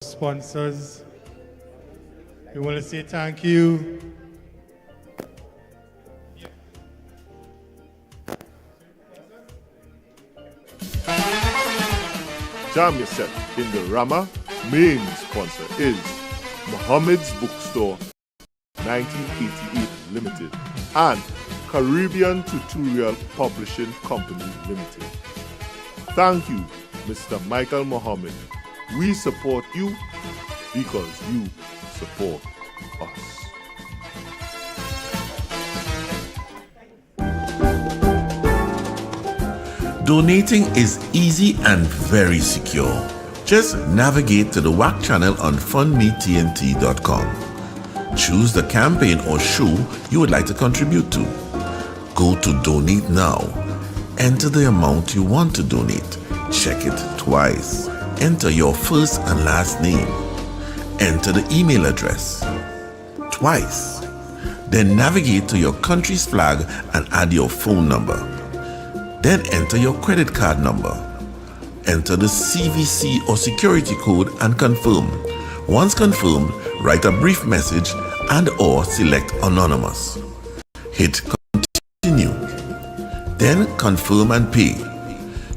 sponsors. We want to say thank you. Jam yourself in the Rama. Main sponsor is Muhammad's Bookstore 1988 Limited and Caribbean Tutorial Publishing Company Limited. Thank you, Mr. Michael Muhammad. We support you because you support us. Donating is easy and very secure. Just navigate to the WACK channel on fundmetnt.com. Choose the campaign or show you would like to contribute to. Go to Donate Now. Enter the amount you want to donate. Check it twice. Enter your first and last name. Enter the email address twice. Then navigate to your country's flag and add your phone number. Then enter your credit card number. Enter the CVC or security code and confirm. Once confirmed, write a brief message and/or select Anonymous. Hit Continue. Then confirm and pay.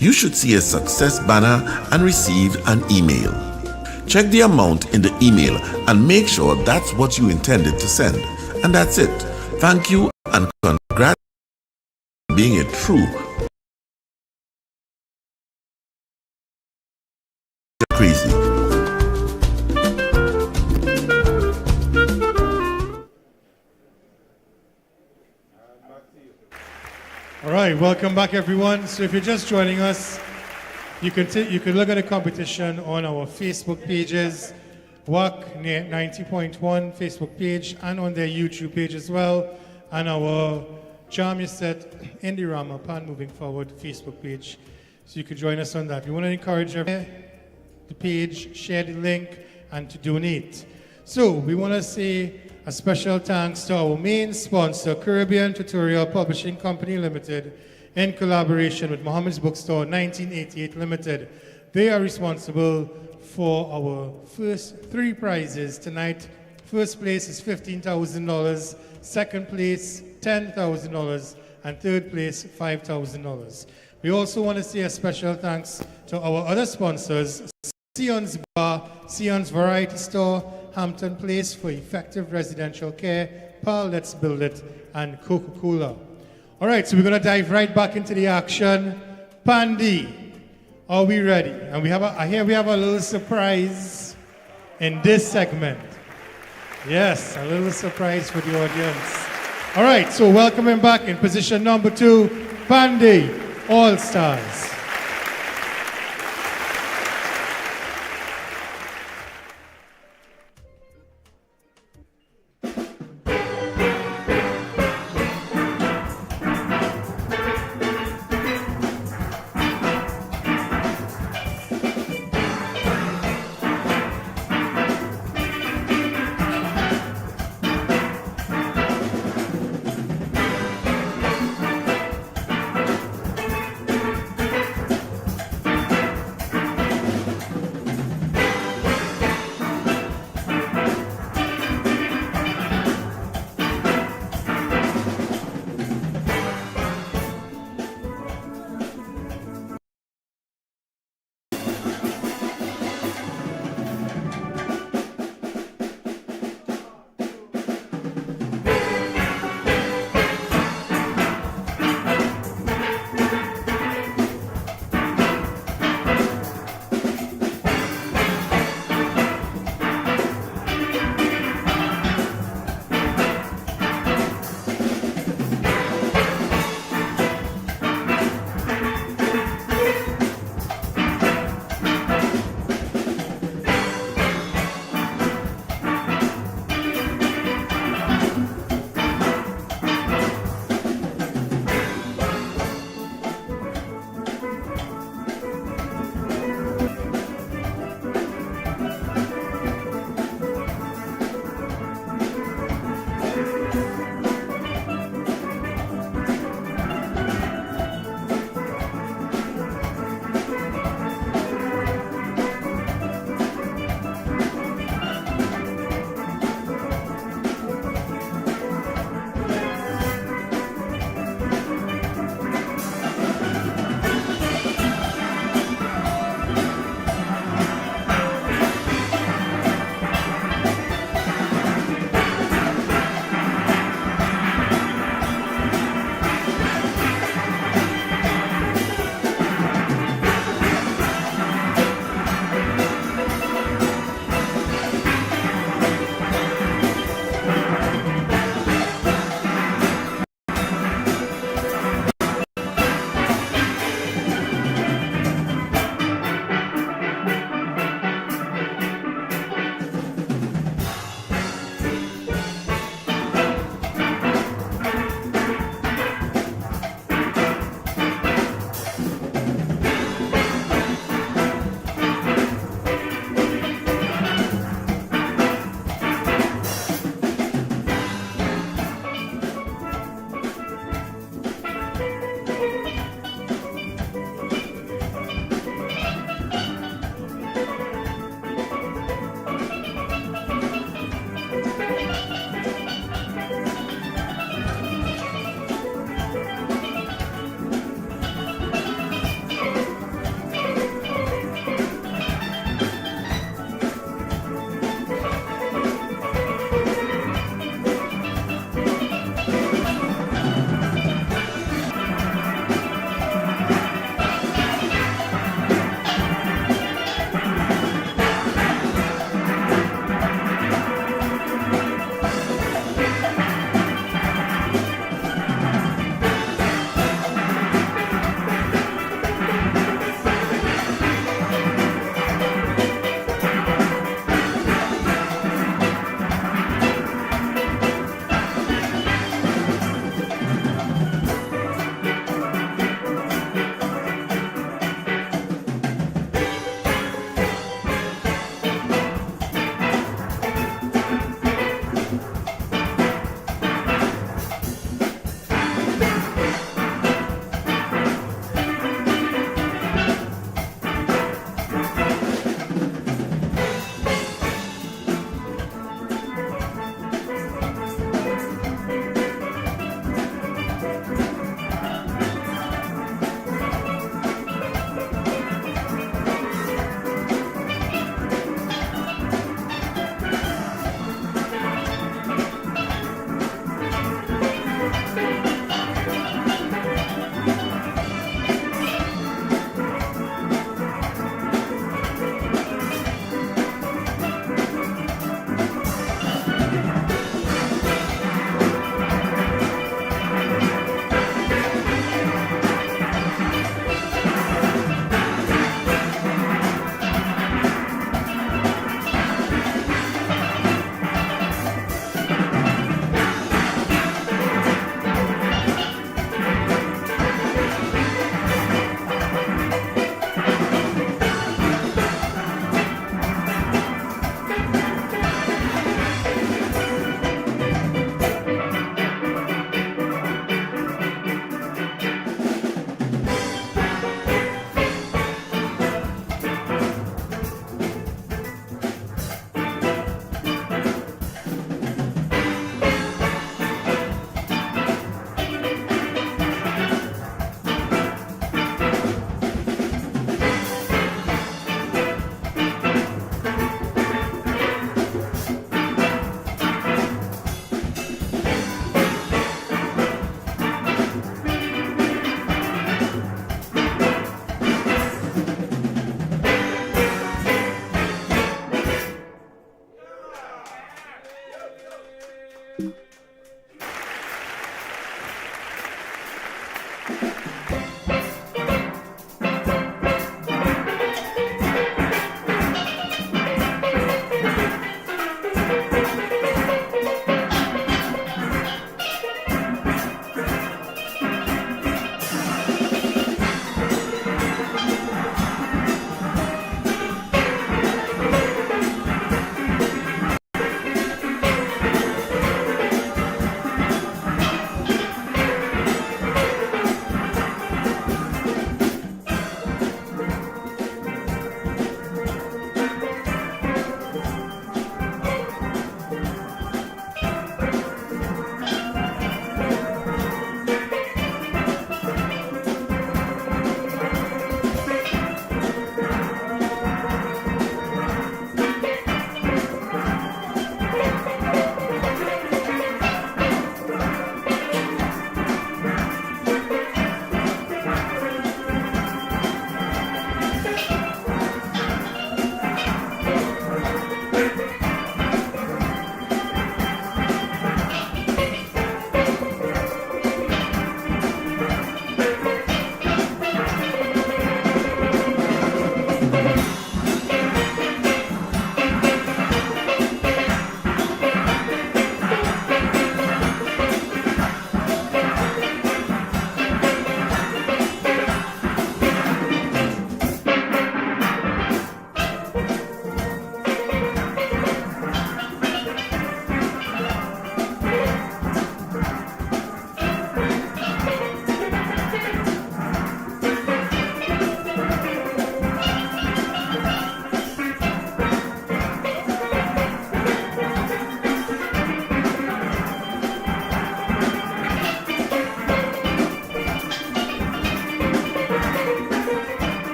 You should see a success banner and receive an email. Check the amount in the email and make sure that's what you intended to send. And that's it. Thank you and congrats on being a true Krazy. All right, welcome back, everyone. So if you're just joining us, you can look at the competition on our Facebook pages, WACK 90.1 Facebook page, and on their YouTube page as well, and our Jam Your Set Indie Rama Pan Moving Forward Facebook page. So you can join us on that. We want to encourage everyone the page, share the link, and to donate. So we want to say a special thanks to our main sponsor, Caribbean Tutorial Publishing Company Limited, in collaboration with Muhammad's Bookstore 1988 Limited. They are responsible for our first three prizes tonight. First place is $15,000, second place $10,000, and third place $5,000. We also want to say a special thanks to our other sponsors, Sion's Bar, Sion's Variety Store, Hampton Place for effective residential care, Pearl Let's Build It, and Coca-Cola. All right, so we're going to dive right back into the action. Pandy, are we ready? And I hear we have a little surprise in this segment. Yes, a little surprise for the audience. All right, so welcoming back in position number 2, Pandy All-Stars.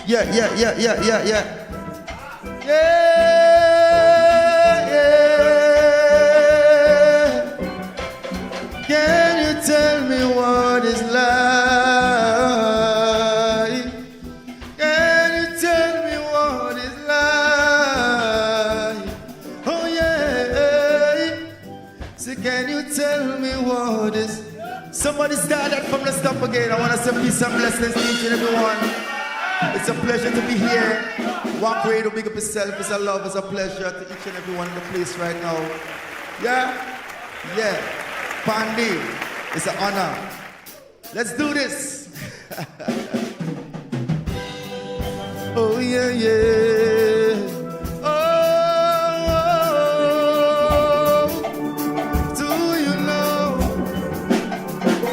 Yeah. Can you tell me what is life? Can you tell me what is life? Oh yeah. So can you tell me what is? Somebody start that from the stop again. I want to say peace and blessings to each and everyone. It's a pleasure to be here. WACK Radio, big up yourself. It's a love, it's a pleasure to each and everyone in the place right now. Yeah. Pandy, it's an honor. Let's do this. Oh yeah. Oh, do you know?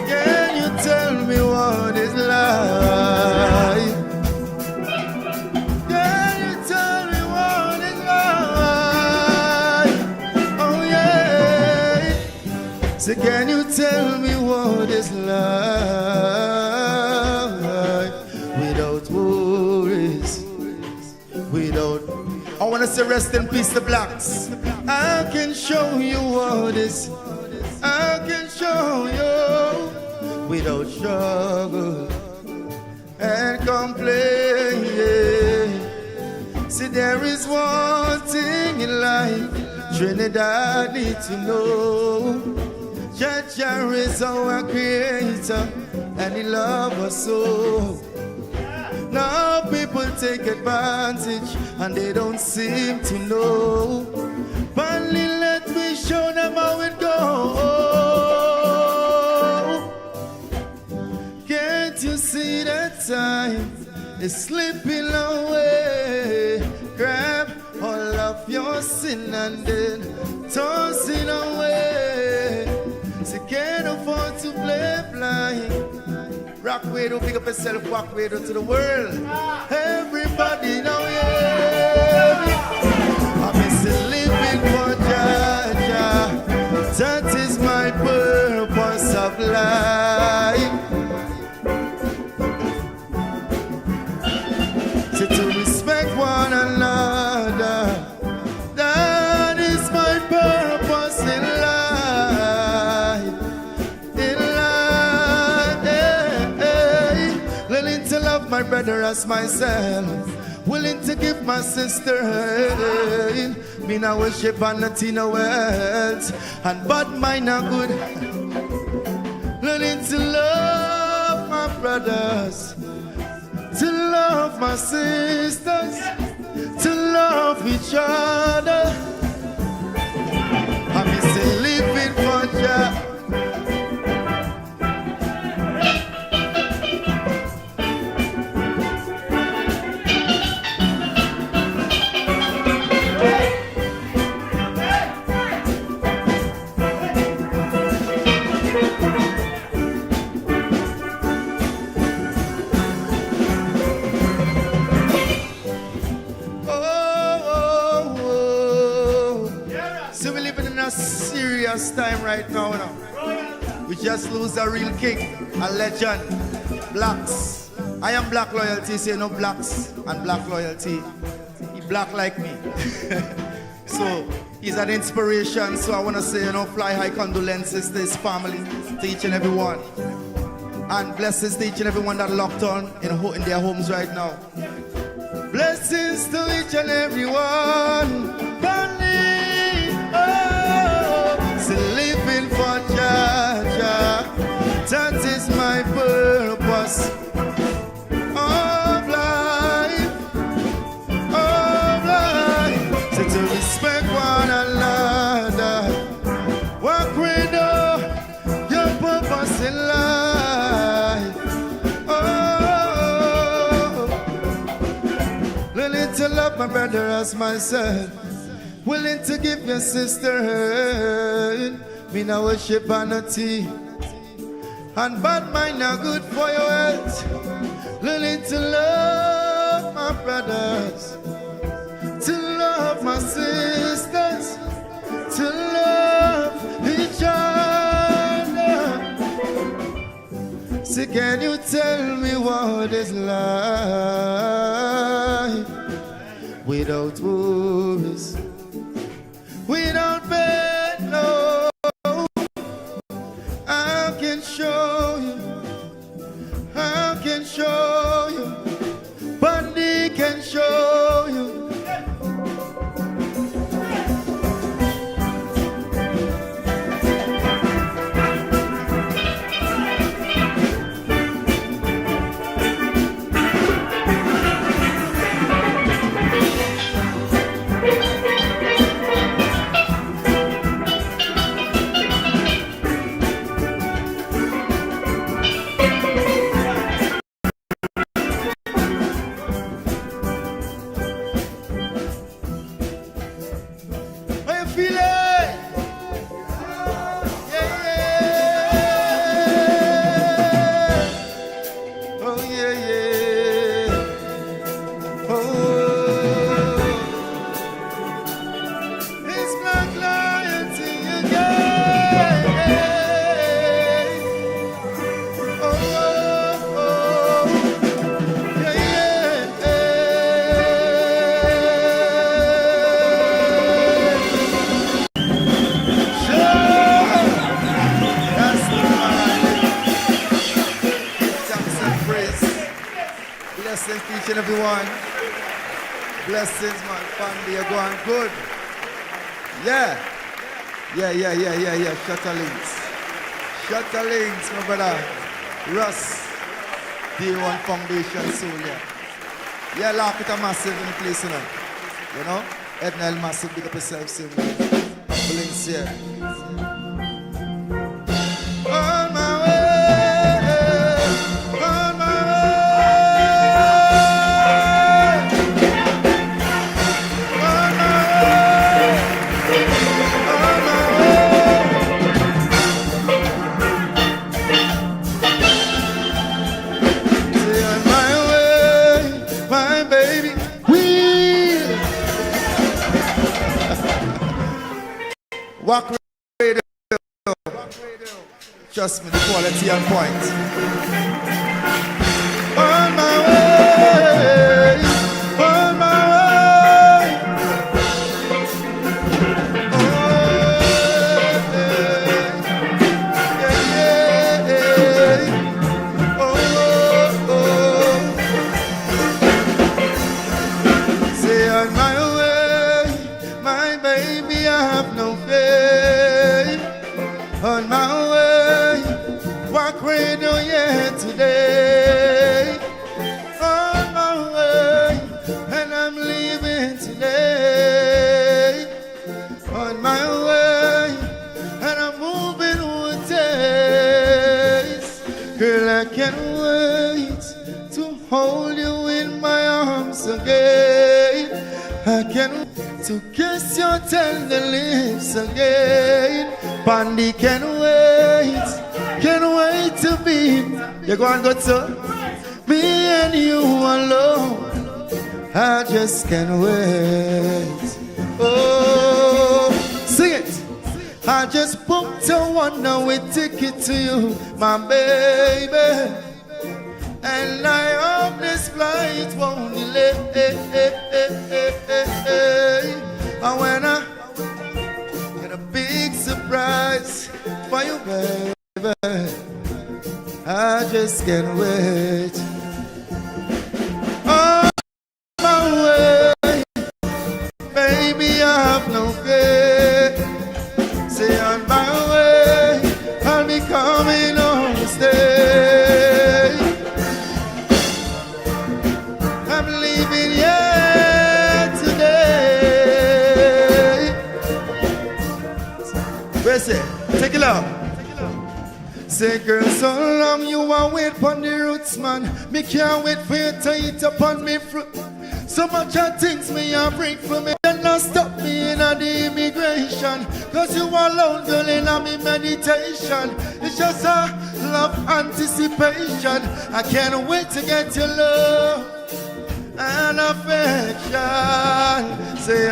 Can you tell me what is life? Can you tell me what is life? Oh yeah. So can you tell me what is life without worries? I want to say rest in peace the blacks. I can show you what is. I can show you without struggle and complain. See, there is one thing in life Trinidad need to know. Jah is our creator and he loves us so. Now people take advantage and they don't seem to know. Finally let me show them how it goes. Can't you see that time is slipping away? Grab all of your sin and then toss it away. So can't afford to play blind. Rock radio, pick up yourself, walk radio to the world. Everybody now, yeah. I'm still living for Jah. That is my purpose of life. So to respect one another. That is my purpose in life. My brother as myself, willing to give my sister me now worship and not in a wealth and bad mind are good. Learning to love my brothers, to love my sisters, to love each other. I'm still living for Jah. Time right now, we just lose a real king, a legend. Blacks, I am black loyalty, say no blacks and black loyalty. He black like me. So he's an inspiration. So I want to say, fly high condolences to his family, to each and every one, and blessings to each and everyone that locked on in their homes right now. Blessings to each and every one. Living for Jah, that is my purpose of life, So to respect one another, walk with your purpose in life. Oh, learning to love my brother as myself. Willing to give your sister me now worship vanity and bad mind are good for your health. Learning to love my brothers, to love my sisters, to love each other. So can you tell me what is life? without worries, without pain, no. I can show you, I can show you, Bundy can show you. Everyone, blessings, my family are going good. Yeah. Shutterlings, my brother. Russ, D1 Foundation soul, yeah. Yeah, lock it a massive in the place, you know. Edna El Massive, big up yourself, soon. Blinks, yeah. On my way. WACK Radio. Trust me, the quality on point. On my way, on my way. Say on my way, my baby, I have no faith. On my way, WACK Radio, yeah, today. On my way, and I'm leaving today. On my way, and I'm moving with days. Girl, I can't wait to hold you in my arms again. I can't wait to kiss your tender lips again. Bandy can't wait to be. You go and go to me and you alone. I just can't wait. Oh, sing it. I just booked a one-way ticket to you, my baby. And I hope this flight won't delay. And when I get a big surprise for you, baby, I just can't wait. On my way, baby, I have no fear. Say on my way, I'll be coming on the stage. I'm leaving here today. Where's it? Take it out. Say, girl, so long you are wait upon the roots, man. Me can't wait for you to eat upon me fruit. So much of things me a bring for me. And not stop me in the immigration. Cause you alone, girl, in me meditation. It's just a love anticipation. I can't wait to get your love and affection. Say,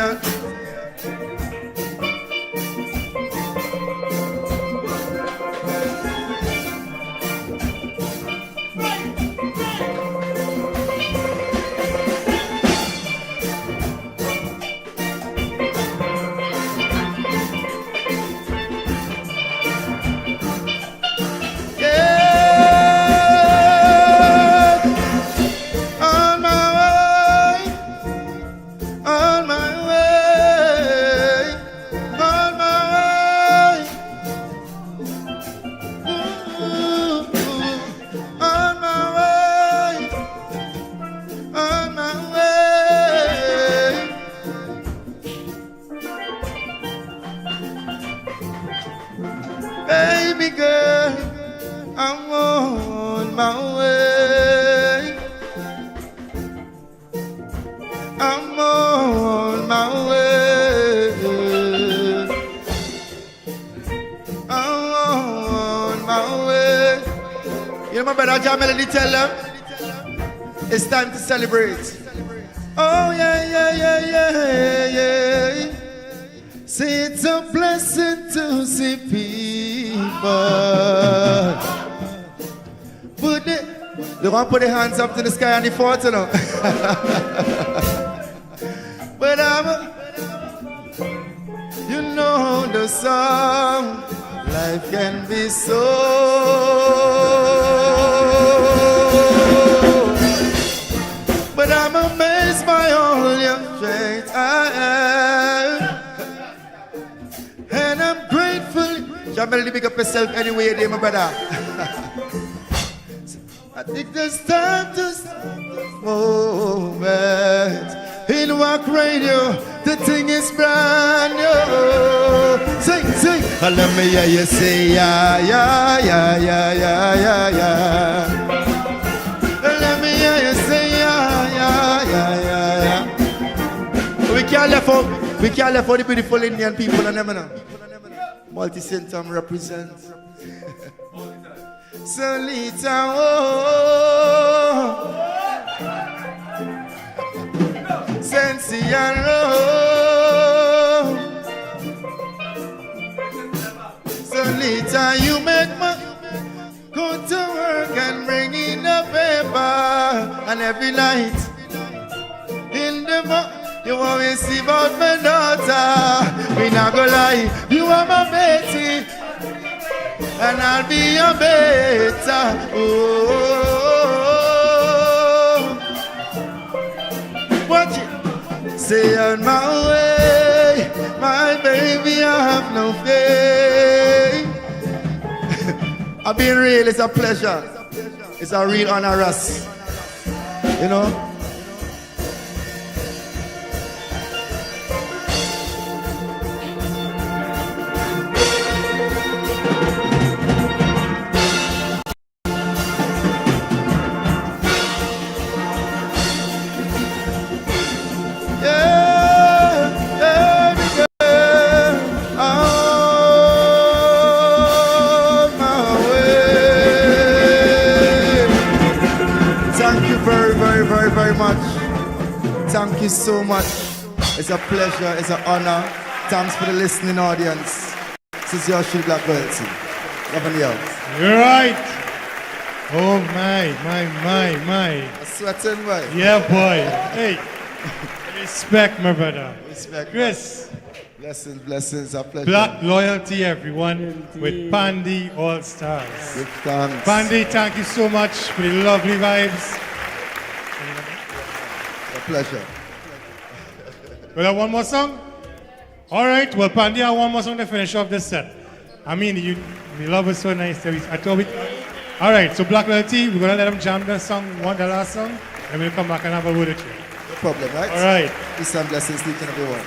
my brother John Melody tell them, it's time to celebrate. Oh yeah, yeah, yeah, yeah, yeah. See, it's a blessing to see people. They want to put their hands up to the sky and the fort, you know. But you know the song, life can be so. But I'm amazed by all your strength I am. And I'm grateful. Jamel, pick up yourself anyway, dear, my brother. I think there's time to stop this moment. In WACK Radio, the thing is brand new. Sing, sing. Let me hear you say, yeah, yeah, yeah, yeah, yeah, yeah, yeah. Let me hear you say, yeah, yeah, yeah, yeah, yeah. We can't let for the beautiful Indian people and them, you know. Multi-centum represents. Solita, oh, Sensiano, Solita, you make me go to work and bring in the paper, and every night in the you always see about my daughter. We not go lie, you are my baby. And I'll be your beta. Oh, watch it. Say on my way, my baby, I have no faith. I've been real, it's a pleasure. It's a real honor, us. You know? Thank you so much. It's a pleasure, it's an honor. Thanks for the listening audience. This is your Shoe Black Royalty. Nobody else. You're right. Oh my. I'm sweating, boy. Yeah, boy. Hey. Respect, my brother. Respect. Chris. Blessings, a pleasure. Black Loyalty, everyone, with Pandy All Stars. Good thanks. Pandy, thank you so much for the lovely vibes. A pleasure. Well, one more song? All right, well, Pandy, I have one more song to finish off this set. I mean, the love is so nice. I told you. All right, so Black Loyalty, we're going to let them jam the last song, and we'll come back and have a word with you. No problem, right? All right. Peace and blessings to each and everyone.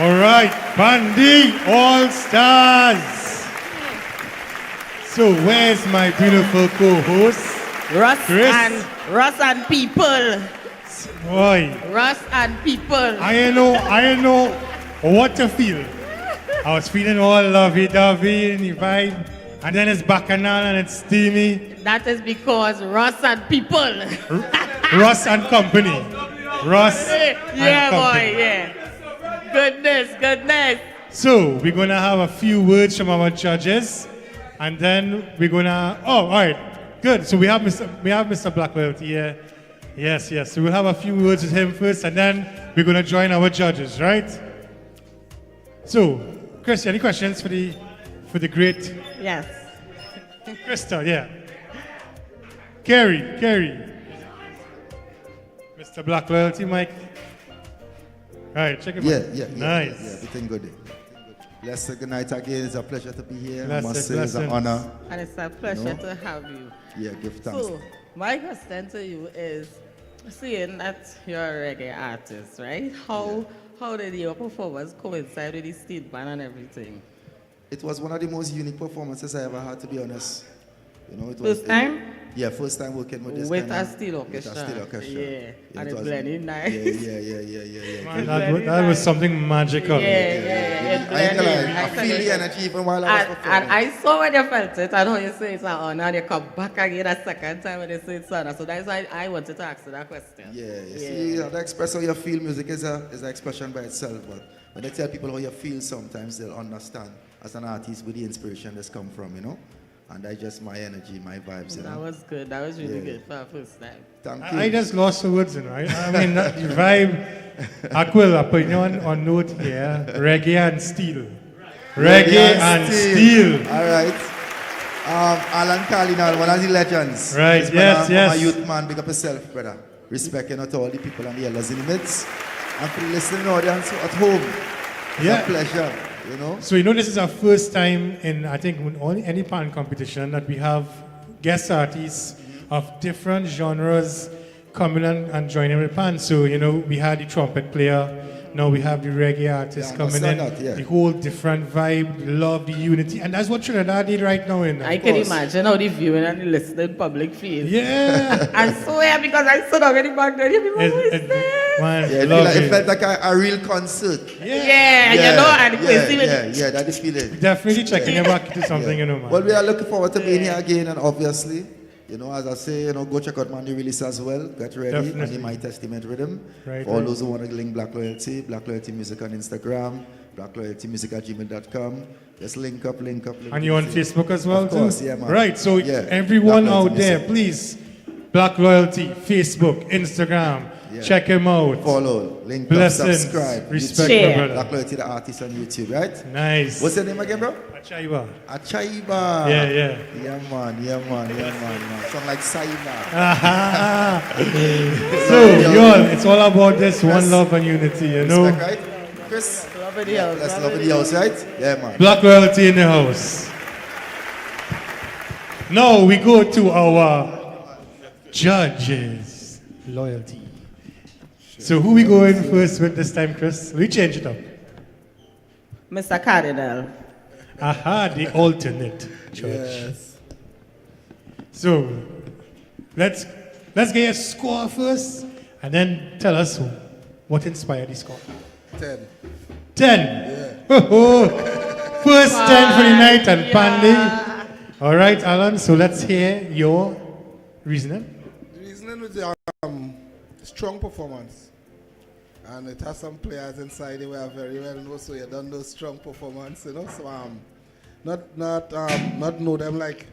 All right, Bandy All Stars. So where's my beautiful co-host? Chris? Russ and people. Boy, Russ and people. I know what to feel. I was feeling all lovey-dovey in the vibe, and then it's bacchanal and it's steamy. That is because Russ and people. Russ and company. Russ Yeah, and company. boy, yeah. Goodness. So we're gonna have a few words from our judges, and then we're gonna. Oh, all right, good. So we have Mr. Blackwell here. Yes. So we'll have a few words with him first, and then we're gonna join our judges, right? So, Chris, any questions for the great Yes. Krista? Yeah. Kerry. Mr. Blackwell, Mike. All right, check it out. Yeah. Nice. Yeah, everything good. Blessed good night again. It's a pleasure to be here. I Blessed, must say it's an blessings. honor. And it's a pleasure to have you. Yeah, give thanks. So, my question to you is, seeing that you're a reggae artist, right? How did your performance coincide with the state band and everything? It was one of the most unique performances I ever had, to be honest. You know, it was First time? First time working with this With kind a of- steel orchestra. With a steel orchestra. Yeah, and it it's was- blending nice. Yeah. Man, that was something magical. Yeah. It I ain't gonna lie, blended I nice feel and the energy even while I was performing. And I saw when you felt it, and how you say it's an honor, and you come back again a second time when you say it's an honor. So that's why I wanted to ask you that question. Yeah, you see, how to express how you feel, music is an expression by itself, but when they tell people how you feel, sometimes they'll understand as an artist where the inspiration has come from, you know? And that's just my energy, my vibes, you That know? was good. That was really Yeah. good for our first time. Thank you. I just lost the words, you know. I mean, that the vibe. Aquil, I put you on note here. Reggae and steel. Reggae and steel. All right. Alan Cardinal, one of the legends. Right, He's yes. I'm a youth man, big up yourself, brother. Respect, you know, to all the people and the elders in the midst. And for the listening audience at home, it's Yeah. a pleasure, you know? So you know this is our first time in, I think, in any pan competition that we have guest artists of different genres coming and joining with pan. So, you know, we had the trumpet player, now we have the reggae artist Yeah, coming in. understand that, yeah. The whole different vibe, the love, the unity. And that's what Trinidad did right now. I can course. imagine how the viewing and the listening public feels. Yeah. I'm so happy because I stood already back there. You know, Man, Yeah, love it it. felt like a real concert. Yeah, you know, and Krazy with yeah, that is feeling. Definitely checking it back to something, you know, man. Well, we are looking forward to being here again, and obviously, you know, as I say, you know, go check out Mandy release as well. Get ready Definitely. on the My Testament rhythm. Right, For all right. those who want to link Black Loyalty Music on Instagram, blackloyaltymusic@gmail.com. Just link up. And you're on Facebook as well, Of course, too? yeah, man. Right, so Yeah, everyone Black out Loyalty there, Music. please, Black Loyalty, Facebook, Instagram, Yeah. check him out. Follow, link Blessings, up, subscribe. respect, YouTube. my brother. Black Loyalty, the artist on YouTube, right? Nice. What's your name again, bro? Achaiba. Achaiba. Yeah. Yeah, man. Sound like Saina. So, y'all, it's all about this one love and unity, you know? Respect, right? Chris? love in the house. Let's love in the house, right? Yeah, man. Black Loyalty in the house. Now we go to our judges. Loyalty. So who we going first with this time, Chris? We change it up. Mr. Cardinal. Aha, the alternate judge. So let's get a score first, and then tell us what inspired the score. 10. 10. First 10 for the night and Pandy. All right, Alan. So let's hear your reasoning. The reasoning was the strong performance. And it has some players inside who are very well known, so you don't know strong performance, you know. So not know them like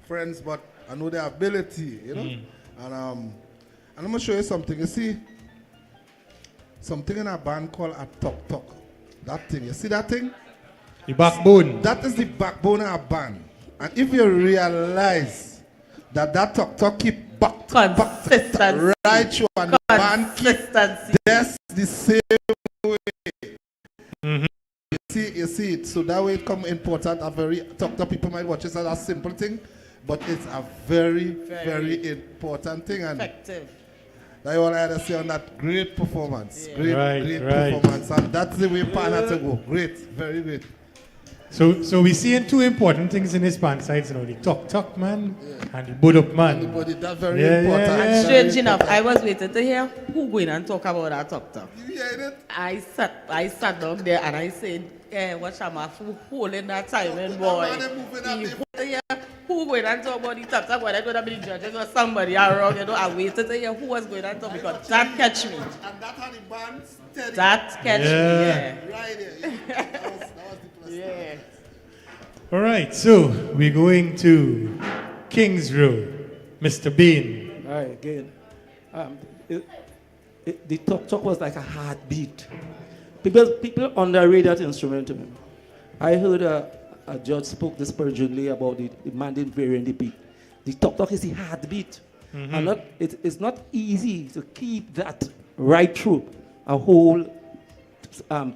friends, but I know their ability, you know. And I'm gonna show you something. You see, something in a band called a tok tok. That thing, you see that thing? The backbone. That is the backbone of a band. And if you realize that tok tok keep back Consistency. right through and the band keep Consistency. that's the same way. You see it. So that way it come important. A very talk to people might watch it as a simple thing, but it's a very, very important thing. And Effective. That's all I had to say on that great performance. Yeah. Great, Right, great right. performance. And that's the way Pan had to go. Great, very great. So we're seeing two important things in his band sides, you know, the talk man and the boot up man. Anybody, that's very Yeah, important. yeah, yeah. And Very strange enough, I important. was waiting to hear who going and talk about that talk. You heard it? I sat down there and I said, what am I holding that time and boy? That man, they moving up, You they- hold to hear who going and talk about the talk, whether it's going to be the judges or somebody around, you know, I waited to hear who was going and talk because that catch me. And that had the band steady. That catch me, Yeah. yeah. Right there. Yeah. That was the plus. Yeah. All right, so we're going to King's Row, Mr. Bean. All right, again. The talk was like a heartbeat. People underrate that instrument to me. I heard a judge spoke disparagingly about the man didn't vary in the beat. The talk is the heartbeat. And it's not easy to keep that right through a whole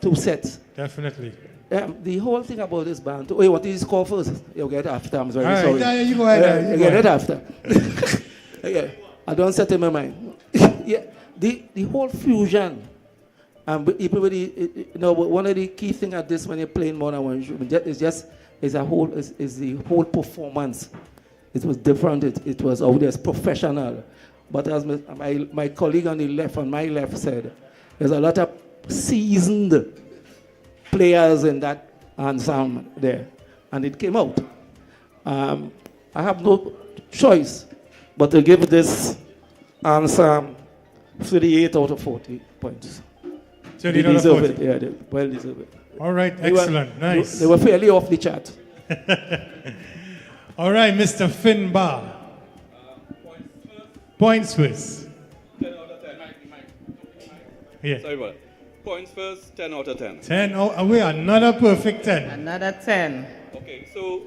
2 sets. Definitely. The whole thing about this band, wait, what is it called first? You'll get it after, I'm very All right, sorry. yeah, you go ahead, you You go get it ahead. after. Yeah, I don't set in my mind. Yeah, the whole fusion, one of the key things at this when you're playing more than one instrument is the whole performance. It was different, it was always professional. But as my colleague on the left, on my left said, there's a lot of seasoned players in that ensemble there, and it came out. I have no choice but to give this ensemble 38 out of 40 points. So They they deserve deserve it, yeah, they well deserve it. All right, They were- excellent, nice. They were fairly off the chart. All right, Mr. Finbar. Points first. 10 out of 10. Yeah. Sorry about it. Points first, 10 out of 10. 10 away, another perfect 10. Another 10. Okay, so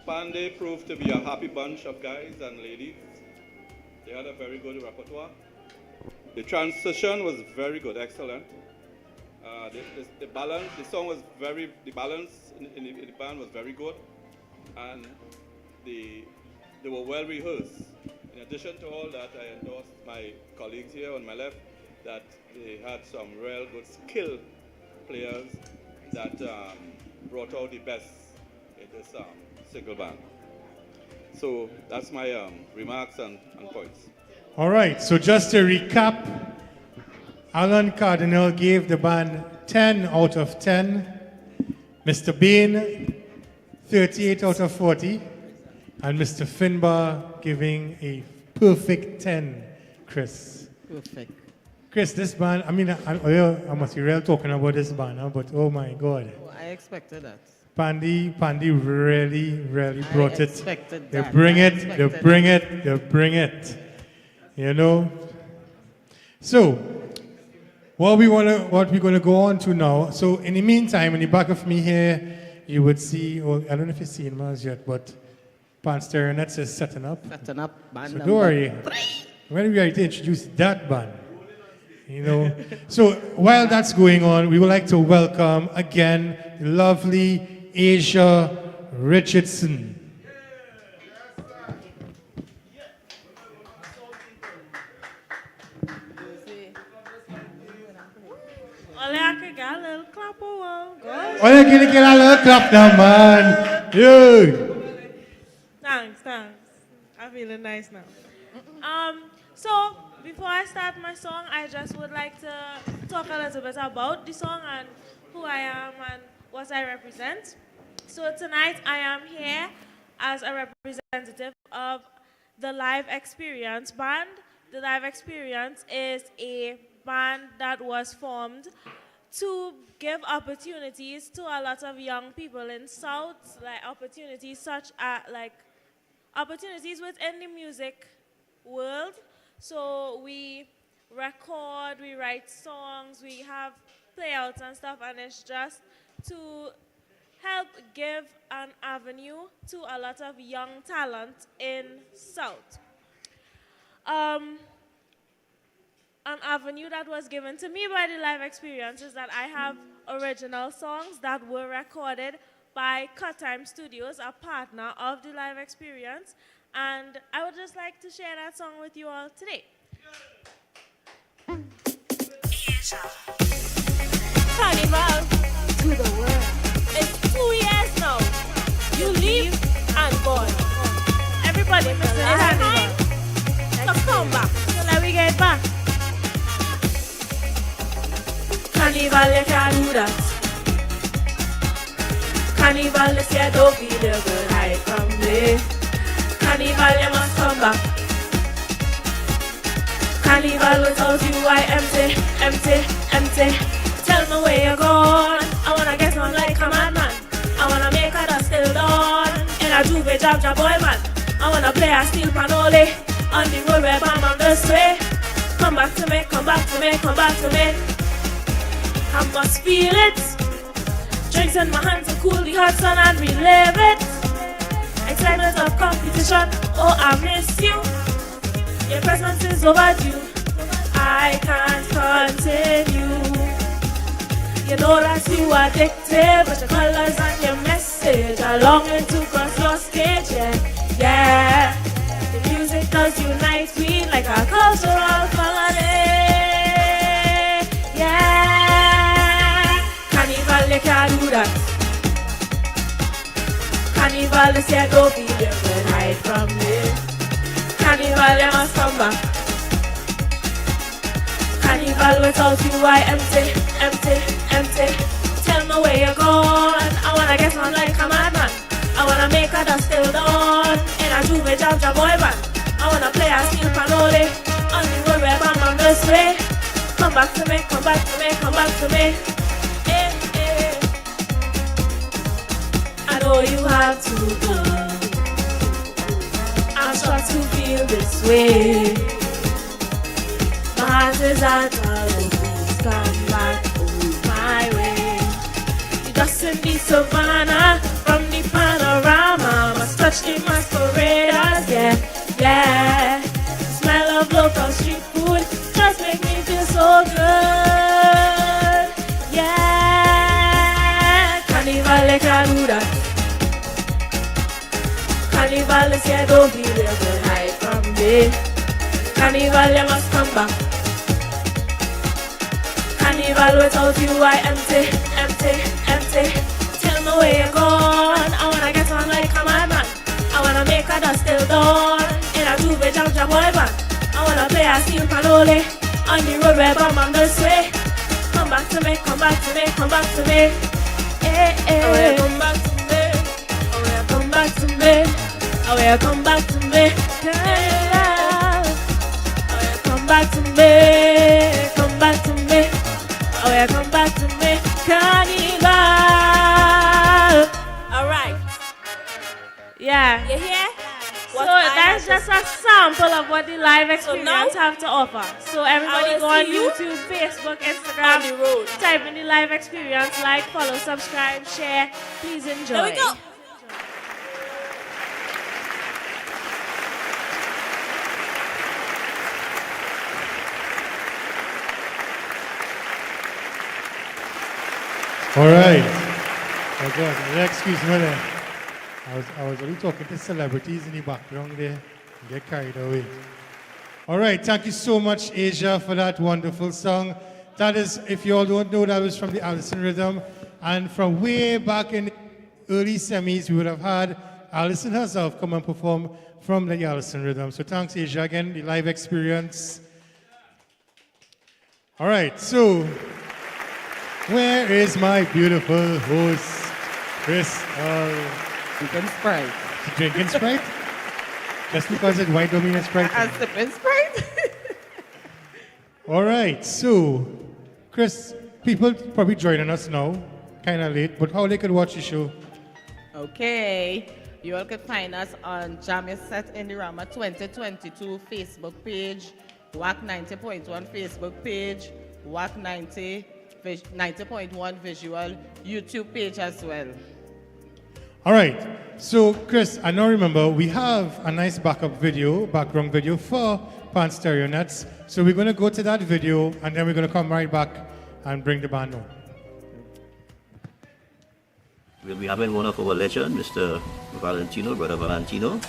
Pandey proved to be a happy bunch of guys and ladies. They had a very good repertoire. The transition was very good, excellent. The balance, the song was the balance in the band was very good. And they were well rehearsed. In addition to all that, I endorsed my colleagues here on my left that they had some real good skill players that brought out the best in this single band. So that's my remarks and points. All right, so just to recap, Alan Cardinal gave the band 10 out of 10. Mr. Bain, 38 out of 40. And Mr. Finbar giving a perfect 10, Chris. Perfect. Chris, this band, I must be real talking about this band, huh? But oh my God. Oh, I expected that. Pandy really brought it. expected They that. bring I it, they expected bring that. it, they bring it. You know? So, what we're gonna go on to now. So in the meantime, in the back of me here, you would see, I don't know if you've seen Mars yet, but Pan Stereonets is setting up. Setting up band So number don't worry. 3. When we are to introduce that band, you know. So while that's going on, we would like to welcome again the lovely Asia Richardson. Olha I could get a little clap over. Go. Oh, you're gonna get a little clap now, man. Yo. Thanks. I'm feeling nice now. So before I start my song, I just would like to talk a little bit about the song and who I am and what I represent. So tonight I am here as a representative of the Live Experience Band. The Live Experience is a band that was formed to give opportunities to a lot of young people in South, like opportunities such as opportunities within the music world. So we record, we write songs, we have playouts and stuff, and it's just to help give an avenue to a lot of young talent in South. An avenue that was given to me by the Live Experience is that I have original songs that were recorded by Cut Time Studios, a partner of the Live Experience, and I would just like to share that song with you all today. Carnival to the world. It's 2 years now. You leave and gone. Everybody, it's time to come back. So let me get back. Carnival, you can't do that. Carnival, you say don't be the good hide from me. Carnival, you must come back. Carnival without you, I empty, empty, empty. Tell me where you're gone. I wanna get on like a madman. I wanna make a dust till dawn. In a juve jab boy man. I wanna play a steel panole. On the road where I'm this way. Come back to me, come back to me, come back to me. I must feel it. Drinks in my hand to cool the hot sun and relive it. Excitement of competition, oh I miss you. Your presence is overdue. I can't continue. You know that you are addictive, but your colors and your message are longing to cross your stage, yeah, yeah. The music does unite me like a cultural holiday, yeah. Carnival, you can't do that. Carnival, you say don't be there, but hide from me. Carnival, you must come back. Carnival without you, I empty, empty, empty. Tell me where you're gone. I wanna get on like a madman. I wanna make a dust till dawn. In a juve jab boy band. I wanna play a steel panole. On the road where I'm this way. Come back to me, come back to me, come back to me. Eh, eh. I know you have to go. I'm sure to feel this way. My heart is at all, please come back my way. You just in the savannah, from the panorama, must touch the masqueraders, yeah, yeah. The smell of local street food just make me feel so good, yeah. Carnival, you can't do that. Carnival, you say don't be there, but hide from me. Carnival, you must come back. Carnival without you, I empty, empty, empty. Tell me where you're gone. I wanna get on like a madman. I wanna make a dust till dawn. In a juve jab boy band. I wanna play a steel panole. On the road where I'm this way. Come back to me, come back to me, come back to me. Eh, eh. Oh, yeah, come back to me. Oh, yeah, come back to me. Oh, yeah, come back to me. Yeah. Oh, yeah, come back to me. Come back to me. Oh, yeah, come back to me. Carnival. All right. Yeah. You hear? So that's just a sample of what the live experience have to offer. So everybody go on YouTube, Facebook, Instagram. On the road. Type in the live experience, like, follow, subscribe, share. Please enjoy. There we go. All right. Oh God, excuse me there. I was only talking to celebrities in the background there. Get carried away. All right, thank you so much, Asia, for that wonderful song. That is, if you all don't know, that was from the Allison Rhythm. And from way back in the early semis, we would have had Allison herself come and perform from the Allison Rhythm. So thanks, Asia, again, the live experience. All right, so where is my beautiful host, Chris? Drinking Sprite. Drinking Sprite? Just because it's white don't mean it's Sprite. And sipping Sprite? All right, so, Chris, people probably joining us now, kind of late, but how they could watch the show? Okay, you all can find us on Jam Your Set in the Rama 2022 Facebook page, WACK 90.1 Facebook page, WACK 90.1 visual YouTube page as well. All right, so Chris, I now remember we have a nice background video for Pan Stereo Nets. So we're going to go to that video and then we're going to come right back and bring the band on. We'll be having one of our legends, Mr. Valentino, Brother Valentino.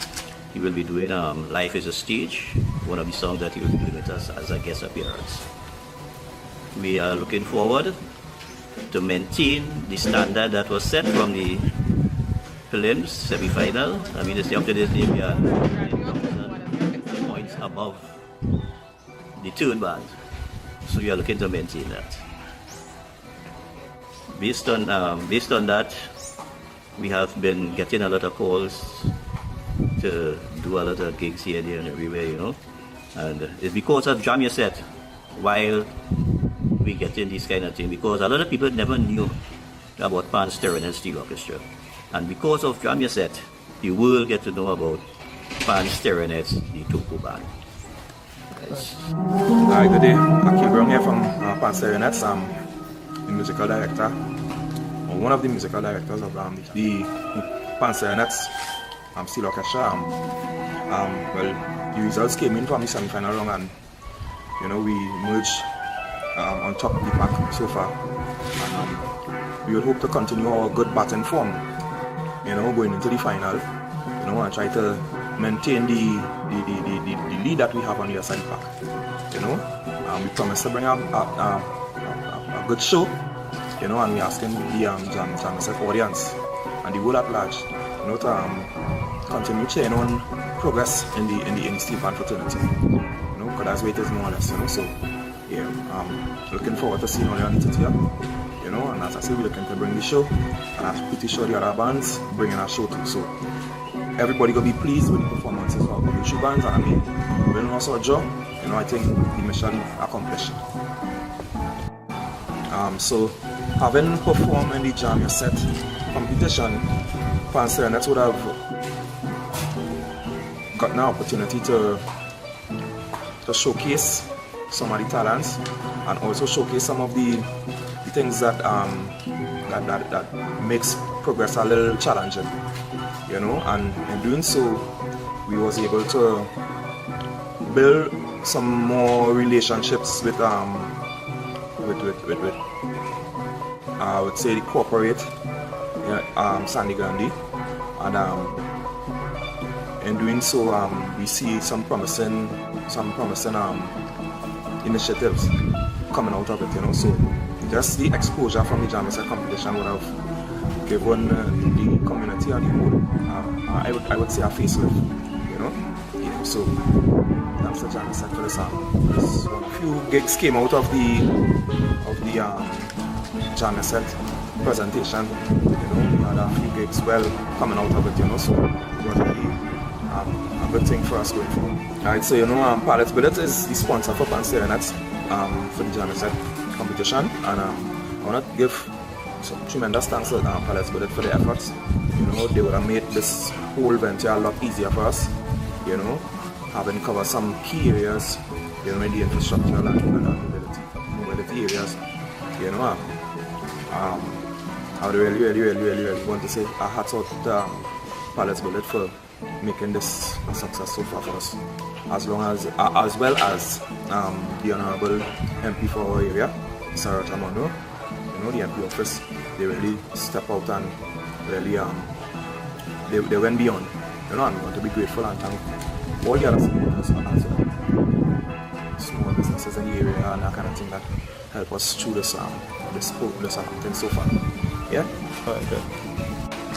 He will be doing Life is a Stage, one of the songs that he will be doing with us as a guest appearance. we are looking forward to maintain the standard that was set from the prelims, semi-final. I mean, it's up to this day we are 50 points above the third band. So we are looking to maintain that. Based on that, we have been getting a lot of calls to do a lot of gigs here, there, and everywhere, you know. And it's because of Jam Your Set while we getting these kind of things, because a lot of people never knew about Pan Sterling and Steel Orchestra. And because of Jam Your Set, the world get to know about Pan Sterling and the Tobago band. Yes. Hi, good day. Akim Brown here from Pan Sterling. I'm the musical director, or one of the musical directors of the Pan Sterling Steel Orchestra. Well, the results came in from the semi-final round, and you know, we merged on top of the pack so far. And, we would hope to continue our good batting form, you know, going into the final, you know, and try to maintain the lead that we have on the other side pack. You know, we promise to bring up a good show, you know, and we're asking the Jam audience and the world at large, you know, to continue cheering on progress in the steel band fraternity, you know, because that's where it is more or less, you know. So yeah, looking forward to seeing all your entities here, you know, and as I say, we're looking to bring the show, and I'm pretty sure the other bands bringing our show too. So everybody gonna be pleased with the performances of the two bands, and I mean, we're also a job, you know. I think the mission accomplished. So having performed in the Jam Your Set competition, Pan Sterling would have gotten an opportunity to showcase some of the talents, and also showcase some of the things that makes progress a little challenging, you know. And in doing so, we was able to build some more relationships with I would say the corporate, Sandy Gandhi, and in doing so, we see some promising initiatives coming out of it, you know. So just the exposure from the Jam Your Set competition would have given the community and the whole, I would say, a facelift, you know. Yeah, so thanks to Jam Your Set for this. A few gigs came out of the Jam Your Set presentation, you know. We had a few gigs coming out of it, you know. So it was really a good thing for us going forward. Alright, so you know, Palace Billet is the sponsor for Pan Sterling for the Jam Your Set competition, and I want to give some tremendous thanks to Palace Billet for their efforts. You know, they would have made this whole venture a lot easier for us, you know, having covered some key areas, you know, in the infrastructure and mobility areas, you know. I would really want to say a hats out to Palace Billet for making this a success so far for us, as well as the Honorable MP for our area, Sarah Tamano, you know, the MP office. They really step out and really they went beyond, you know, and we want to be grateful and thank all the other supporters and small businesses in the area and that kind of thing that help us through this thing so far. Yeah? Alright, good.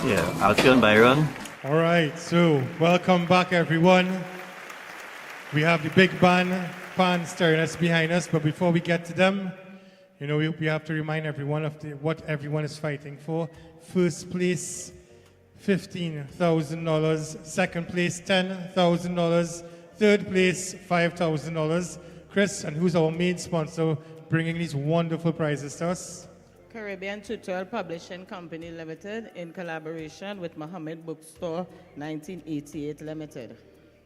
Yeah, Alfion Byron. All right, so welcome back, everyone. We have the big band, Pan Sterling, behind us, but before we get to them, you know, we have to remind everyone of what everyone is fighting for. First place, $15,000. Second place, $10,000. Third place, $5,000. Chris, and who's our main sponsor, bringing these wonderful prizes to us? Caribbean Tutorial Publishing Company Limited, in collaboration with Mohammed Bookstore 1988 Limited.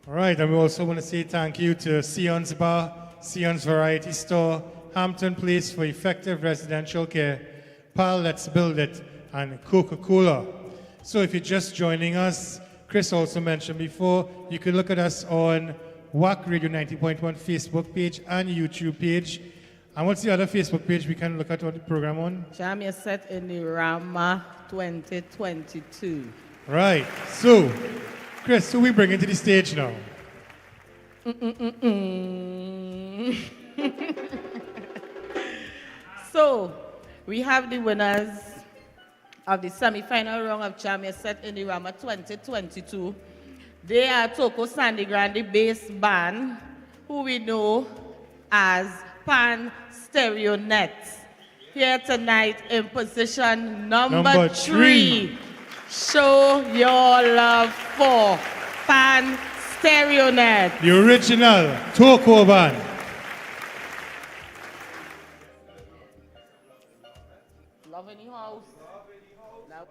All right, and we also want to say thank you to Sion's Bar, Sion's Variety Store, Hampton Place for effective residential care, PAL Let's Build It, and Coca-Cola. So if you're just joining us, Chris also mentioned before, you can look at us on WACK Radio 90.1 Facebook page and YouTube page. And what's the other Facebook page we can look at the program on? Jam Your Set in the Rama 2022. Right. So, Chris, who we bringing to the stage now? So, we have the winners of the semi-final round of Jam Your Set in the Rama 2022. They are Toko Sandy Grande Bass Band, who we know as Pan Stereo Net. Here tonight in position number 3. Show your love for Pan Stereo Net. The original Toko Band. Love in the house. Love.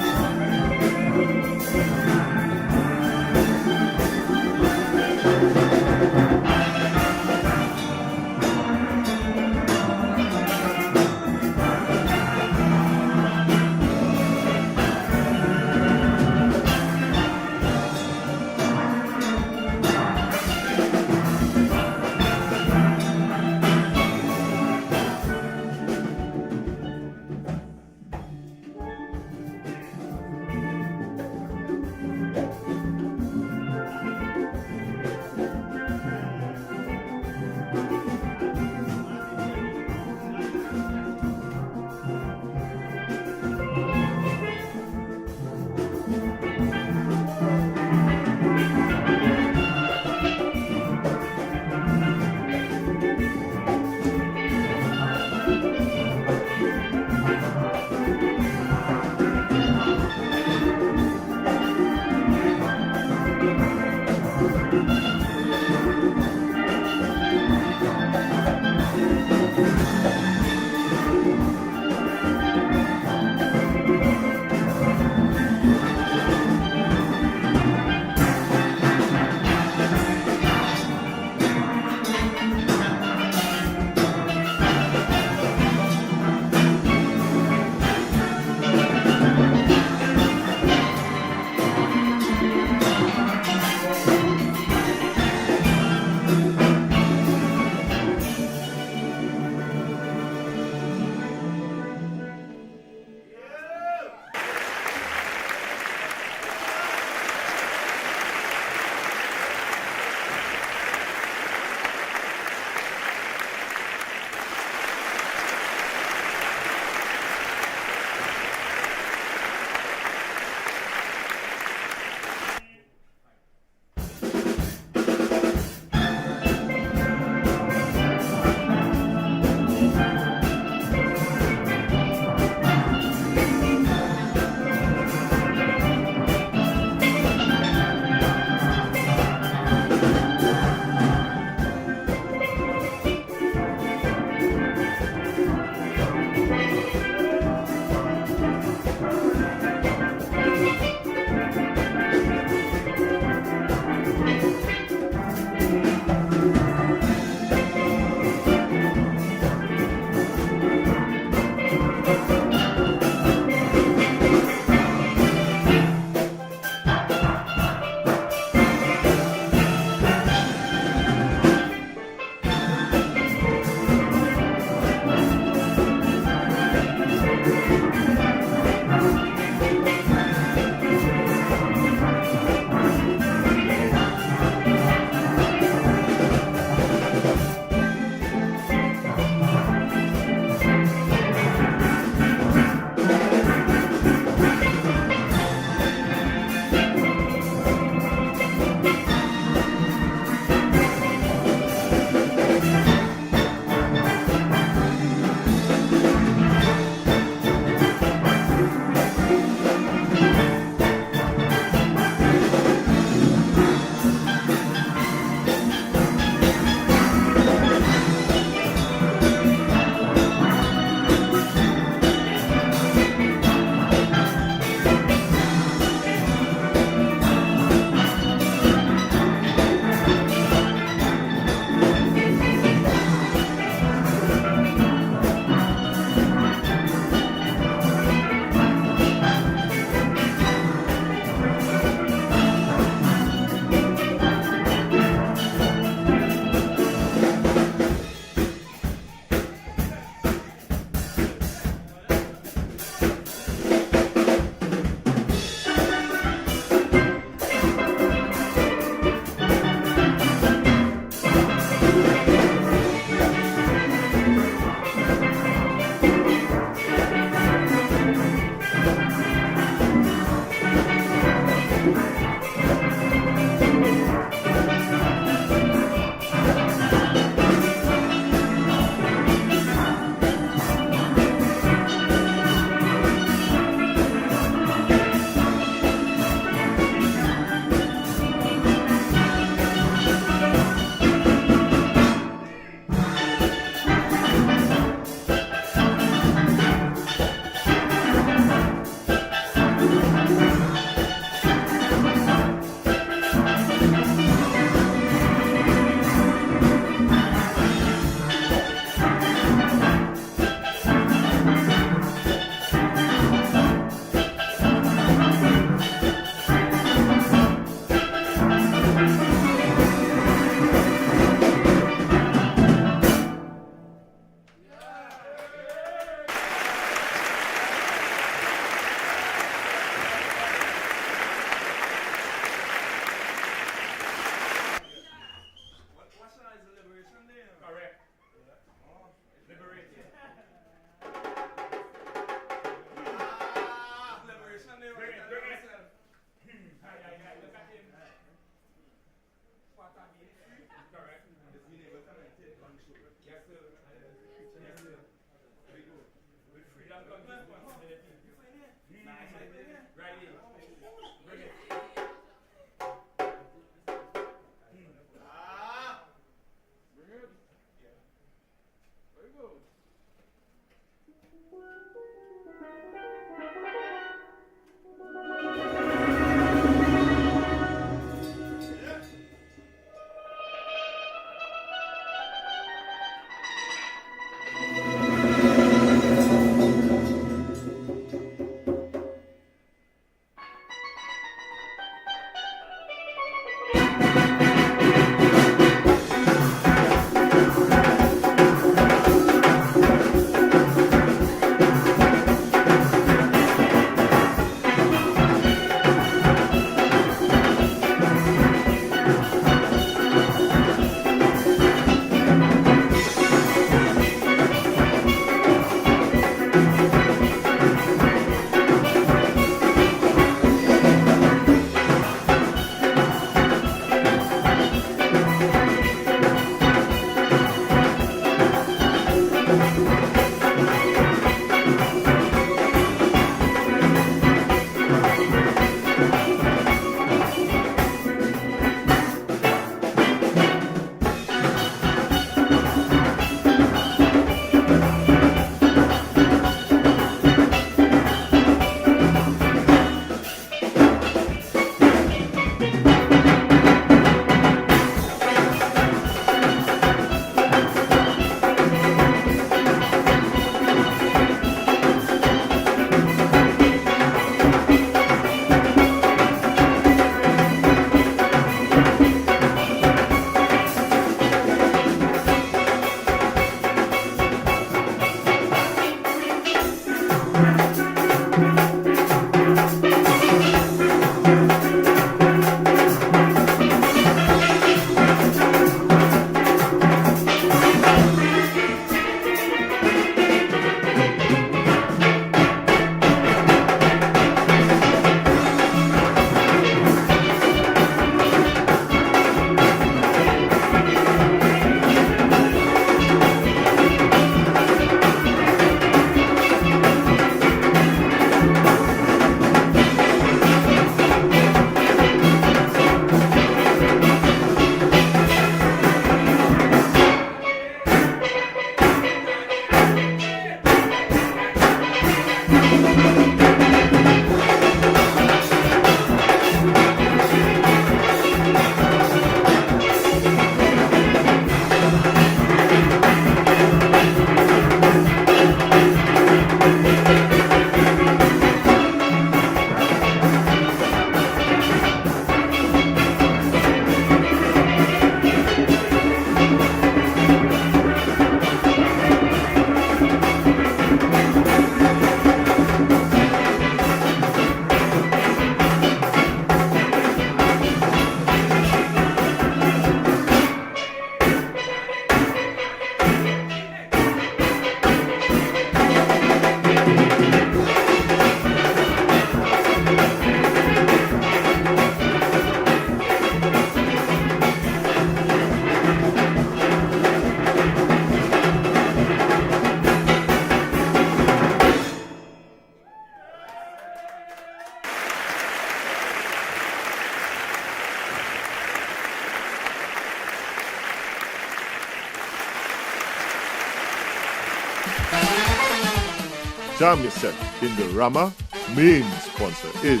Jam your set in the Rama. Main sponsor is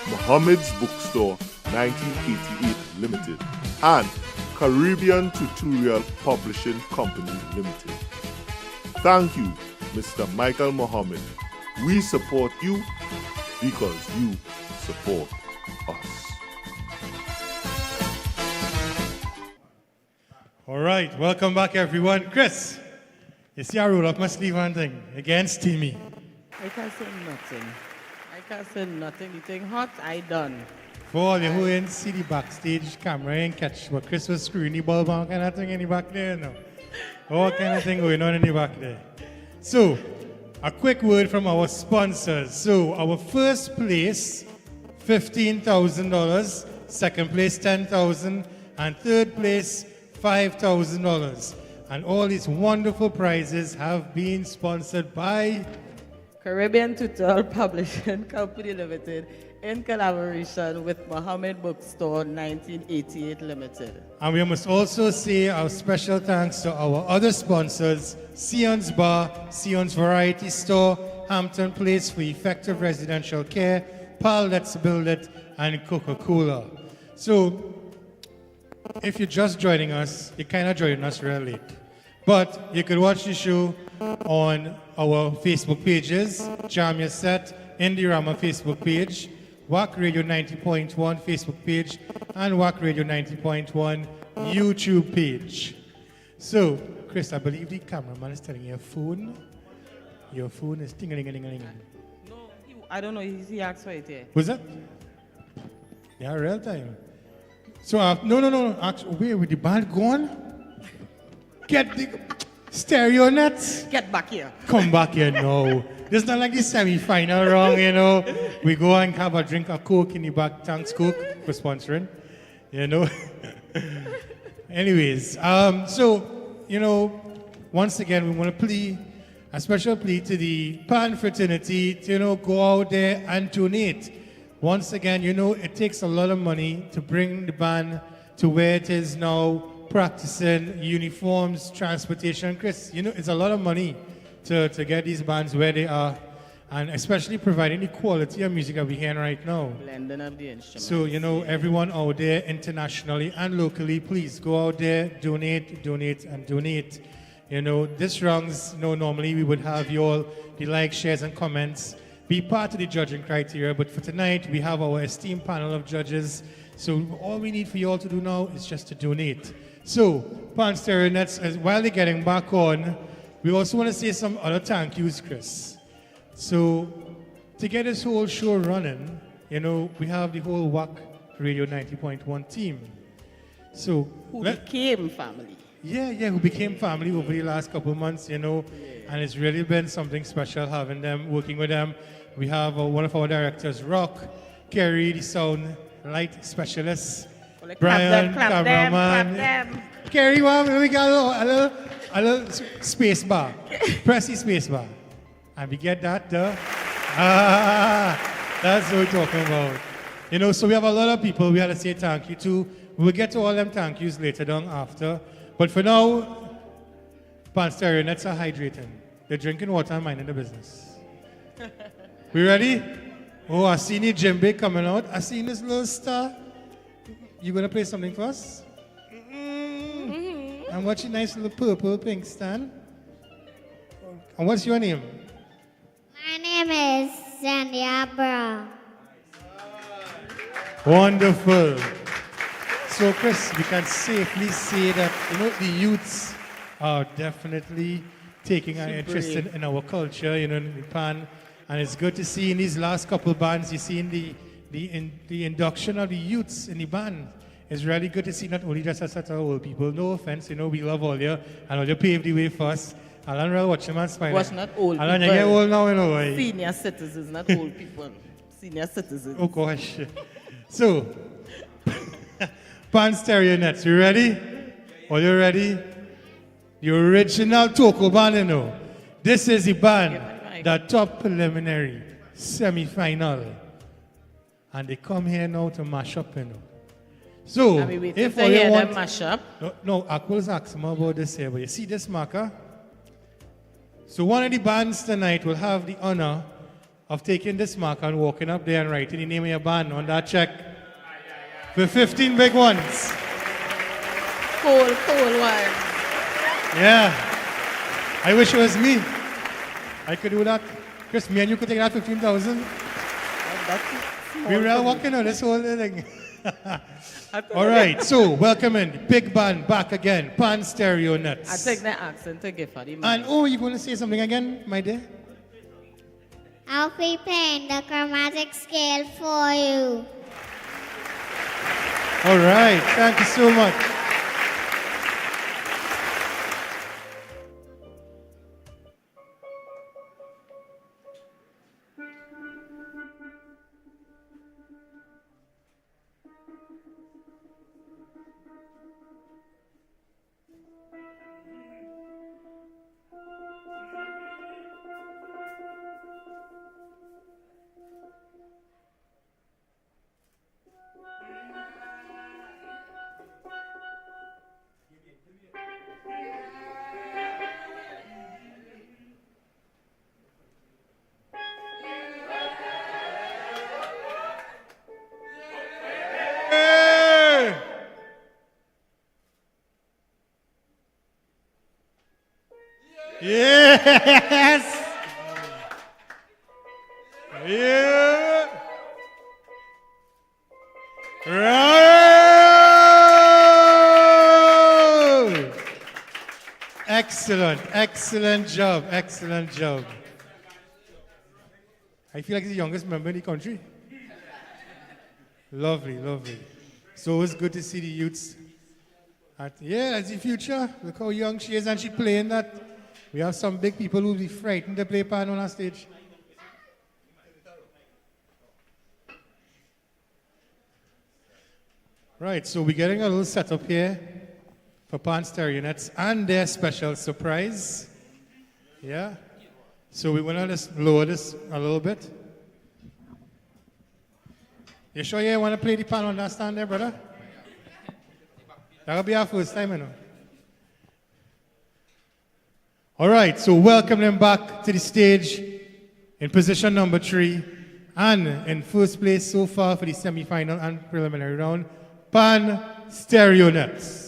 Muhammad's Bookstore 1988 Limited and Caribbean Tutorial Publishing Company Limited. Thank you, Mr. Michael Muhammad. We support you because you support us. All right, welcome back, everyone. Chris, you see I roll up my sleeve and thing against Timmy. I can't say nothing. I can't say nothing. The thing hot, I done. For all you who didn't see the backstage camera and catch what Chris was screwing the bulb on kind of thing in the back there, no. All kind of thing going on in the back there. So, a quick word from our sponsors. So, our first place, $15,000. Second place, $10,000. And third place, $5,000. And all these wonderful prizes have been sponsored by Caribbean Tutorial Publishing Company Limited in collaboration with Muhammad Bookstore 1988 Limited. And we must also say our special thanks to our other sponsors, Sion's Bar, Sion's Variety Store, Hampton Place for Effective Residential Care, Pal Let's Build It, and Coca-Cola. So, if you're just joining us, you're kind of joining us real late. But you could watch the show on our Facebook pages, Jam Your Set, Indie Rama Facebook page, WACK Radio 90.1 Facebook page, and WACK Radio 90.1 YouTube page. So, Chris, I believe the cameraman is telling your phone is ting-a-ling-a-ling-a-ling. No, I don't know, he asked for it here. Was that? Yeah, real time. So, no. Actually, where with the band gone? Get the stereo nets. Get back here. Come back here now. This is not like the semi-final round, you know. We go and have a drink of Coke in the back. Thanks, Coke, for sponsoring. You know. Anyways, so, you know, once again, we want to plea, a special plea to the Pan fraternity to, you know, go out there and donate. Once again, you know, it takes a lot of money to bring the band to where it is now, practicing, uniforms, transportation. Chris, you know, it's a lot of money to get these bands where they are, and especially providing the quality of music that we're hearing right now. Blending of the instruments. So, you know, everyone out there internationally and locally, please go out there, donate, and donate. You know, this rounds, you know, normally we would have you all, the like, shares, and comments, be part of the judging criteria, but for tonight, we have our esteemed panel of judges. So all we need for you all to do now is just to donate. So, Pan Stereo Nets, while they're getting back on, we also want to say some other thank yous, Chris. So, to get this whole show running, you know, we have the whole WACK Radio 90.1 team. So, who became family. Yeah, who became family over the last couple of months, you know, and it's really been something special having them, working with them. We have one of our directors, Rock, Kerry, the sound light specialist, Brian, cameraman. Kerry, we got a little space bar. Press the space bar. And we get that, that's what we're talking about. You know, so we have a lot of people we had to say thank you to. We'll get to all them thank yous later down after. But for now, Pan Stereo Nets are hydrating. They're drinking water and minding the business. We ready? Oh, I seen the djembe coming out. I seen this little star. You gonna play something for us? And what's your nice little purple pink stand? And what's your name? My name is Sandia Brown. Wonderful. So, Chris, we can safely say that, you know, the youths are definitely taking an interest in our culture, you know, in Pan. And it's good to see in these last couple of bands, you see in the induction of the youths in the band. It's really good to see not only just us old people. No offense, you know, we love all you, and all you paved the way for us. Alan will watch him and smile. Was not old Alan, people. you get old now, you know. Right? Senior citizens, not old people. Senior citizens. Oh, gosh. So, Pan Stereo Nets, you ready? Are you ready? The original Toko band, you know. This is the band, the top preliminary, semi-final. And they come here now to mash up, you know. So, if all you want... mash up? No, I was asking about this here, but you see this marker? So one of the bands tonight will have the honor of taking this mark and walking up there and writing the name of your band on that check for 15 big ones. Cool one. Yeah. I wish it was me. I could do that. Chris, me and you could take that 15,000. We were all working on this whole thing. All right, so welcoming the big band back again, Pan Stereo Nuts. I take that accent to give for the man. And oh, you going to say something again, my dear? I'll be playing the chromatic scale for you. All right, thank you so much. Yes! Yeah! Right! Excellent, excellent job, excellent job. I feel like he's the youngest member in the country. Lovely, lovely. So it's good to see the youths. Yeah, that's the future. Look how young she is and she playing that. We have some big people who will be frightened to play pan on our stage. Right, so we're getting a little setup here for Pan Stereo Nuts and their special surprise. Yeah. So we're going to just lower this a little bit. You sure you want to play the pan on that stand there, brother? That'll be our first time, you know. All right, so welcome them back to the stage in position number 3 and in first place so far for the semi-final and preliminary round, Pan Stereo Nuts.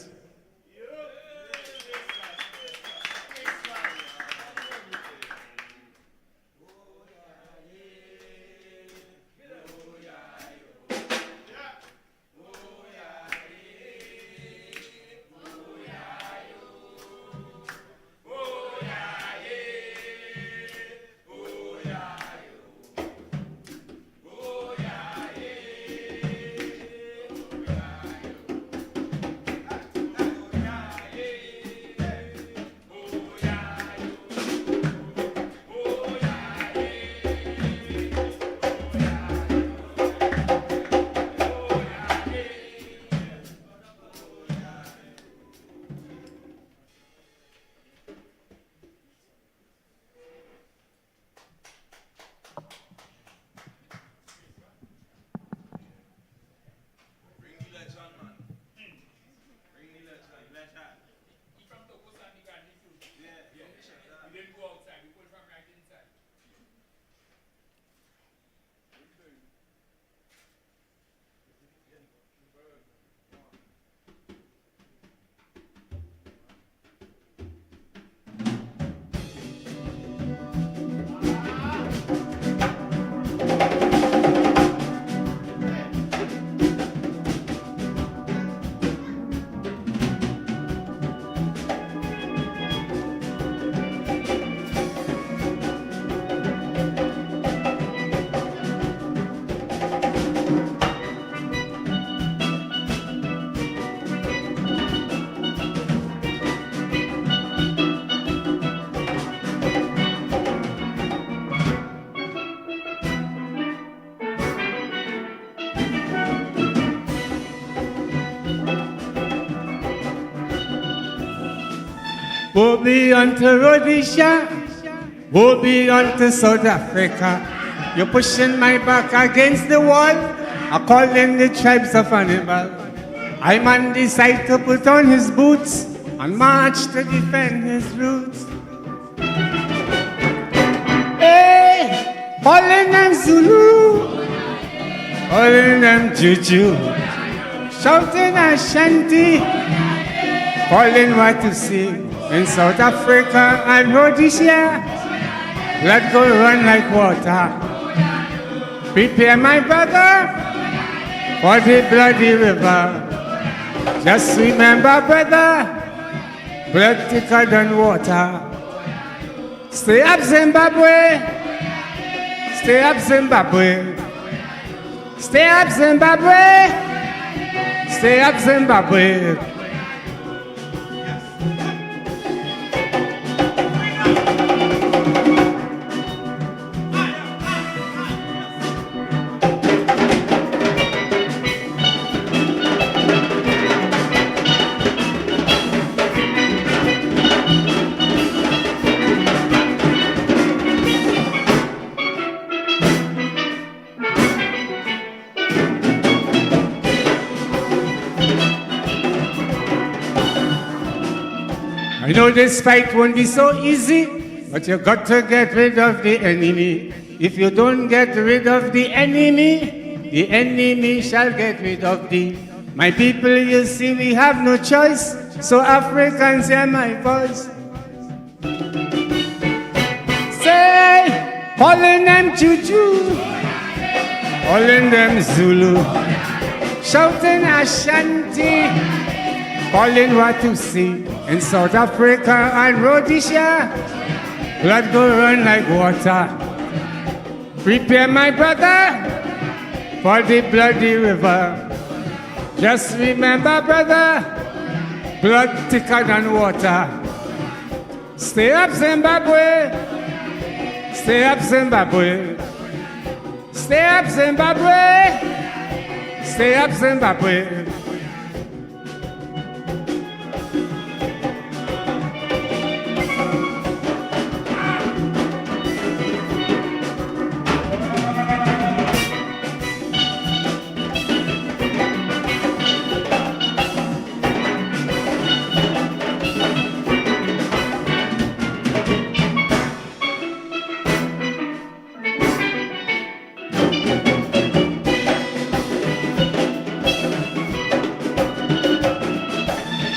We'll be on to Rhodesia, we'll be on to South Africa. You're pushing my back against the wall, I call them the tribes of animal. I man decide to put on his boots and march to defend his roots. calling them Zulu, calling them Juju, shouting Ashanti, calling what to see in South Africa and Rhodesia. Let go run like water. Prepare my brother for the bloody river. Just remember, brother, blood thicker than water. Stay up, Zimbabwe. Stay up, Zimbabwe. Stay up, Zimbabwe. Stay up, Zimbabwe. I know this fight won't be so easy, but you got to get rid of the enemy. If you don't get rid of the enemy shall get rid of thee. My people, you see, we have no choice, so Africans hear my voice. Say, calling them Juju, calling them Zulu, shouting Ashanti, calling what to see in South Africa and Rhodesia. Blood go run like water. Prepare my brother for the bloody river. Just remember, brother, blood thicker than water. Stay up, Zimbabwe. Stay up, Zimbabwe. Stay up, Zimbabwe. Stay up, Zimbabwe.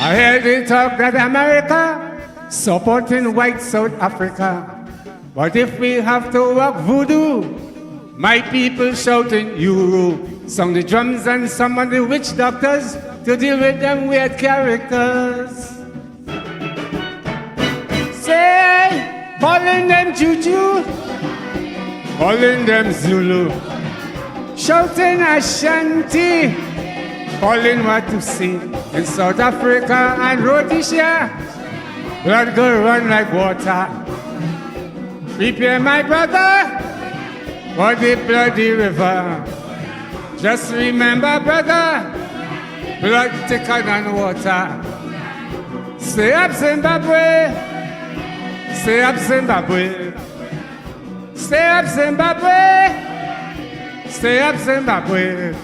I hear they talk that America supporting white South Africa. But if we have to work voodoo, my people shouting Euro. Some the drums and some of the witch doctors to deal with them weird characters. Say, calling them Juju, calling them Zulu, shouting Ashanti, calling what to see in South Africa and Rhodesia. Blood go run like water. Prepare my brother for the bloody river. Just remember, brother, blood thicker than water. Stay up, Zimbabwe. Stay up, Zimbabwe. Stay up, Zimbabwe. Stay up, Zimbabwe.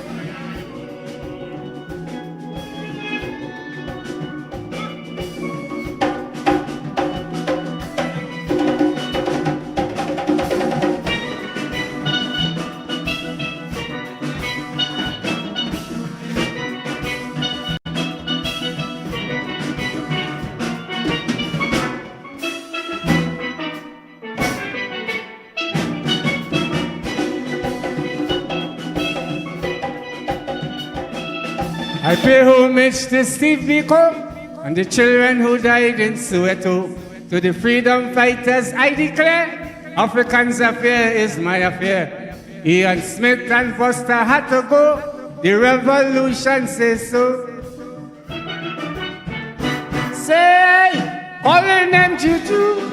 I pay homage to Steve Biko and the children who died in Soweto. To the freedom fighters, I declare, Africans' affair is my affair. Ian Smith and Foster had to go, the revolution says so. Say, calling them Juju,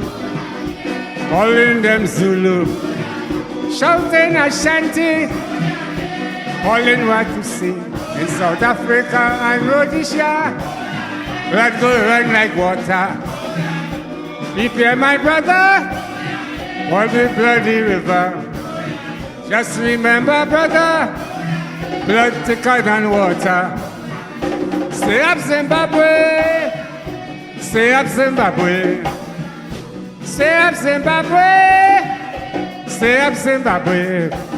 calling them Zulu, shouting Ashanti, calling what to see in South Africa and Rhodesia. Blood go run like water. Prepare my brother for the bloody river. Just remember, brother, blood thicker than water. Stay up, Zimbabwe. Stay up, Zimbabwe. Stay up, Zimbabwe. stay of Zimbabwe.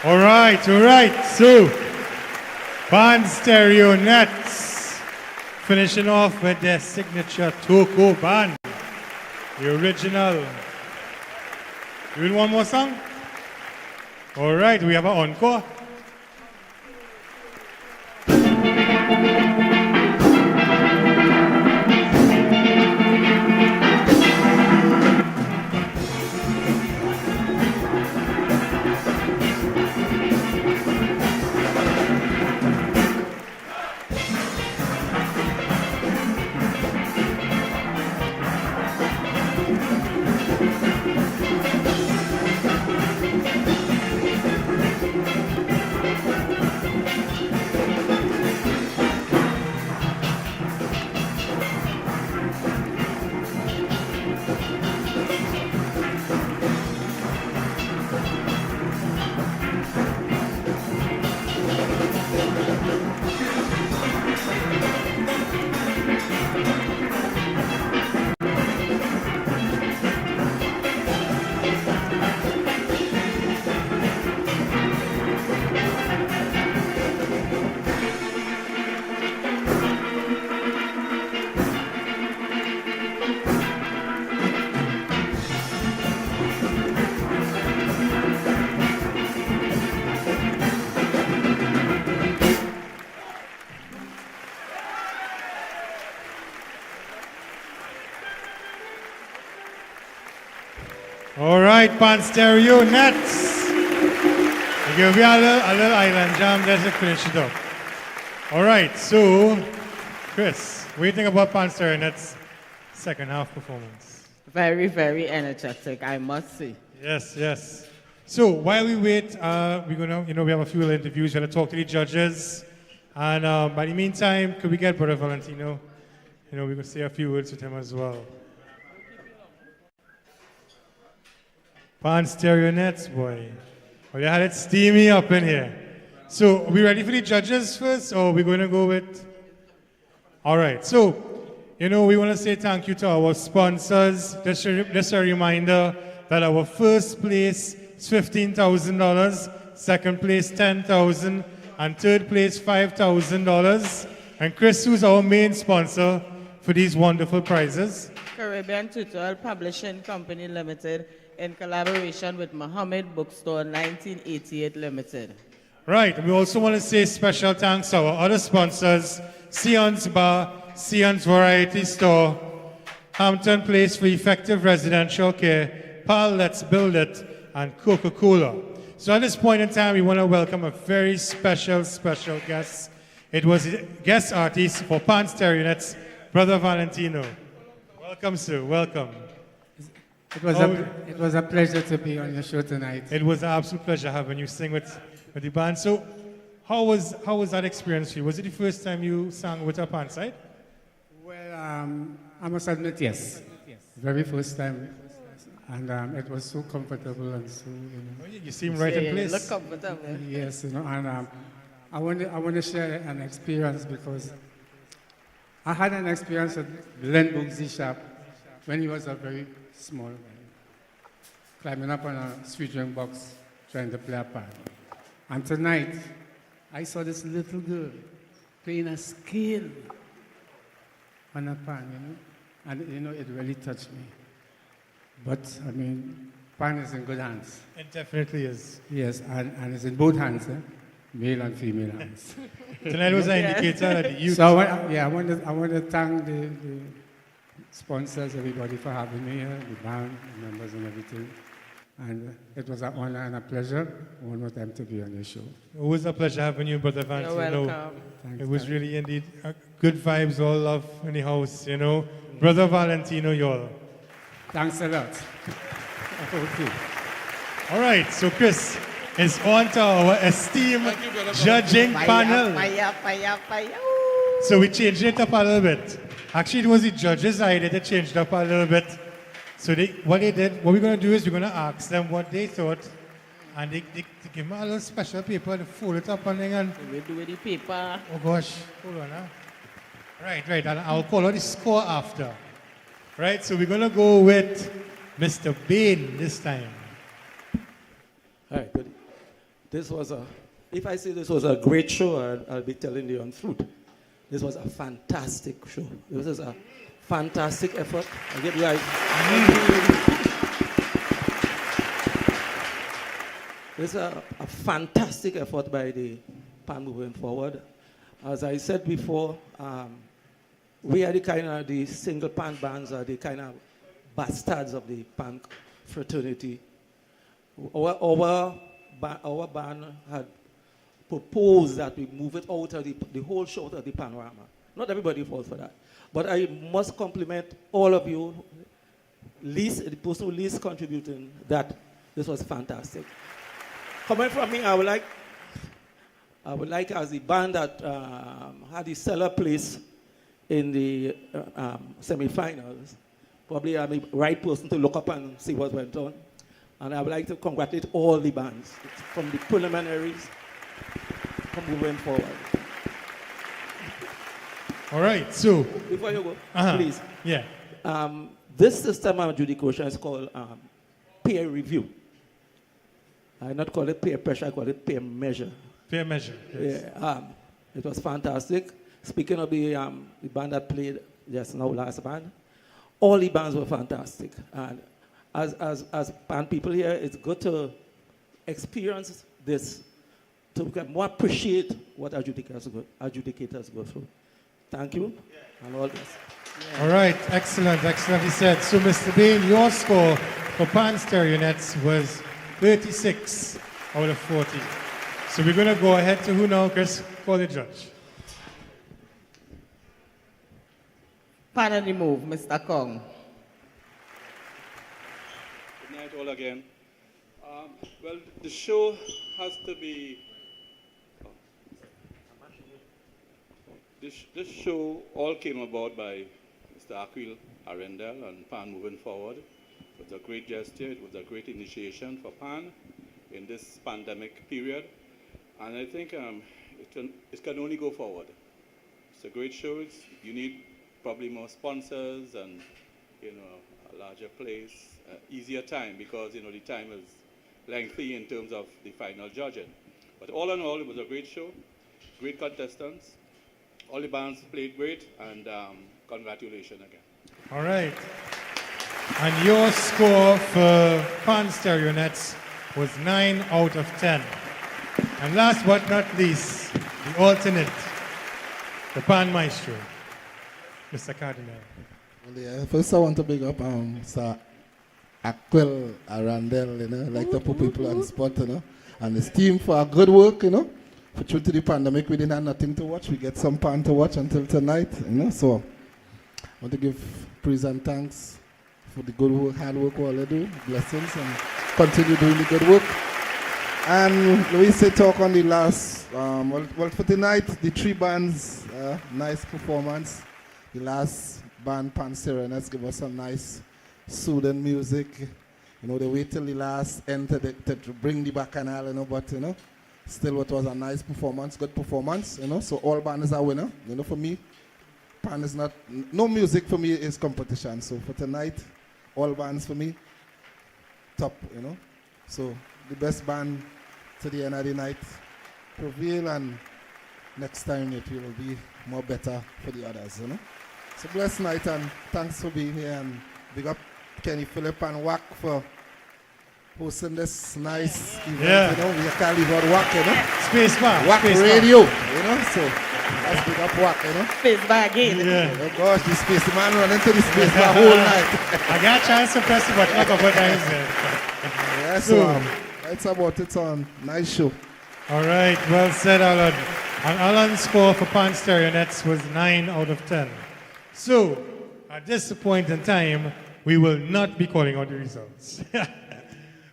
All right. So, Band Stereo Nets finishing off with their signature Toko band, the original. You will one more song? All right, we have an encore. All right, Pan Stereo Nets. We give you a little island jam, let's finish it up. All right, so, Chris, what do you think about Pan Stereo Nets' second half performance? Very, very energetic, I must say. Yes. So while we wait, we're gonna, we have a few interviews. We're gonna talk to the judges, and by the meantime, could we get Brother Valentino? We're gonna say a few words with him as well. Pan Stereo Nets, boy. Well, you had it steamy up in here. So, are we ready for the judges first, or are we going to go with? All right. So, we want to say thank you to our sponsors. Just a reminder that our first place is $15,000, second place $10,000, and third place $5,000. And Chris, who's our main sponsor for these wonderful prizes? Caribbean Tutorial Publishing Company Limited, in collaboration with Muhammad Bookstore 1988 Limited. Right, we also want to say special thanks to our other sponsors, Sion's Bar, Sion's Variety Store, Hampton Place for Effective Residential Care, Pal Let's Build It, and Coca-Cola. So at this point in time, we want to welcome a very special guest. It was a guest artist for Pan Stereo Nets, Brother Valentino. Welcome, sir, welcome. It was a pleasure to be on your show tonight. It was an absolute pleasure having you sing with the band. So, how was that experience for you? Was it the first time you sang with a band side? Well, I must admit, yes. Very first time. And it was so comfortable and so, You seem right in place. You look comfortable. Yes, and I want to share an experience because I had an experience at Len Booksy shop when he was a very small guy, climbing up on a sweet drink box, trying to play a pan. And tonight, I saw this little girl playing a scale on a pan, and it really touched me. But, pan is in good hands. It definitely is. Yes, and it's in both hands, male and female hands. Tonight was an indicator that the youth... So, I want to thank the sponsors, everybody for having me here, the band, the members and everything. And it was an honor and a pleasure one more time to be on your show. It was a pleasure having you, Brother Valentino. You're welcome. It was really indeed good vibes, all love in the house, Brother Valentino, y'all. Thanks a lot. Okay. All right, so Chris, it's on to our esteemed judging panel. Fire. So we changed it up a little bit. Actually, it was the judges' idea to change it up a little bit. So what we're going to do is we're going to ask them what they thought, and they give me a little special paper to fold it up and we do with the paper. Oh gosh, hold on now. Right, and I'll call out the score after. Right, so we're going to go with Mr. Bain this time. All right, This was a, if I say this was a great show, I'll be telling you on fruit. This was a fantastic show. This was a fantastic effort. I give you guys. This is a fantastic effort by the pan moving forward. As I said before, we are the kind of the single pan bands are the kind of bastards of the pan fraternity. Our band had proposed that we move it out of the whole show to the panorama. Not everybody falls for that. But I must compliment all of you, the person who least contributing, that this was fantastic. Coming from me, I would like as the band that had the stellar place in the semi-finals, probably I'm the right person to look up and see what went on. And I would like to congratulate all the bands from the preliminaries from moving forward. All right, so. Before you go, please. Yeah. This system of adjudication is called peer review. I not call it peer pressure, I call it peer measure. Peer measure, yes. Yeah, it was fantastic. Speaking of the band that played just now, last band, all the bands were fantastic. And as band people here, it's good to experience this, to more appreciate what adjudicators go through. Thank you, and all this. Yeah. All right, excellent, excellently said. So, Mr. Bain, your score for pan stereonets was 36 out of 40. So we're going to go ahead to who now, Chris? Call the judge. Pan on the move, Mr. Kong. Good night all again. Well, the show has to be... This show all came about by Mr. Aquil Arendelle and PAN moving forward. It was a great gesture, it was a great initiation for PAN in this pandemic period. And I think it can only go forward. It's a great show. You need probably more sponsors and, a larger place, easier time, because, the time is lengthy in terms of the final judging. But all in all, it was a great show, great contestants. All the bands played great, and congratulations again. All right. And your score for pan stereonets was 9 out of 10. And last but not least, the alternate, the pan maestro, Mr. Cardinal. Well, yeah, first I want to big up Sir Aquil Arendelle, like to put people on spot, and his team for our good work, For due to the pandemic, we didn't have nothing to watch. We get some pan to watch until tonight, So I want to give praise and thanks for the good work, hard work all they do, blessings, and continue doing the good work. And we say talk on the last, well for tonight, the three bands, nice performance. The last band, Pan Serenets, give us some nice soothing music. They wait till the last end to bring the bacchanal, but still it was a nice performance, good performance, So all bands are winner. For me, pan is not, no music for me is competition. So for tonight, all bands for me, top, So the best band to the end of the night prevail, and next time it will be more better for the others, So blessed night, and thanks for being here, and big up Kenny Phillip and WACK for hosting this nice event, We can't leave out WACK, Space bar. WACK Space Radio, bar. So let's big up WACK, Space bar again. Yeah. Oh gosh, the space man run into the space bar whole night. I got a chance to press the button a couple times there. Yeah, so it's about it on nice show. All right, well said, Alan. And Alan's score for pan stereonets was 9 out of 10. So, at this point in time, we will not be calling out the results.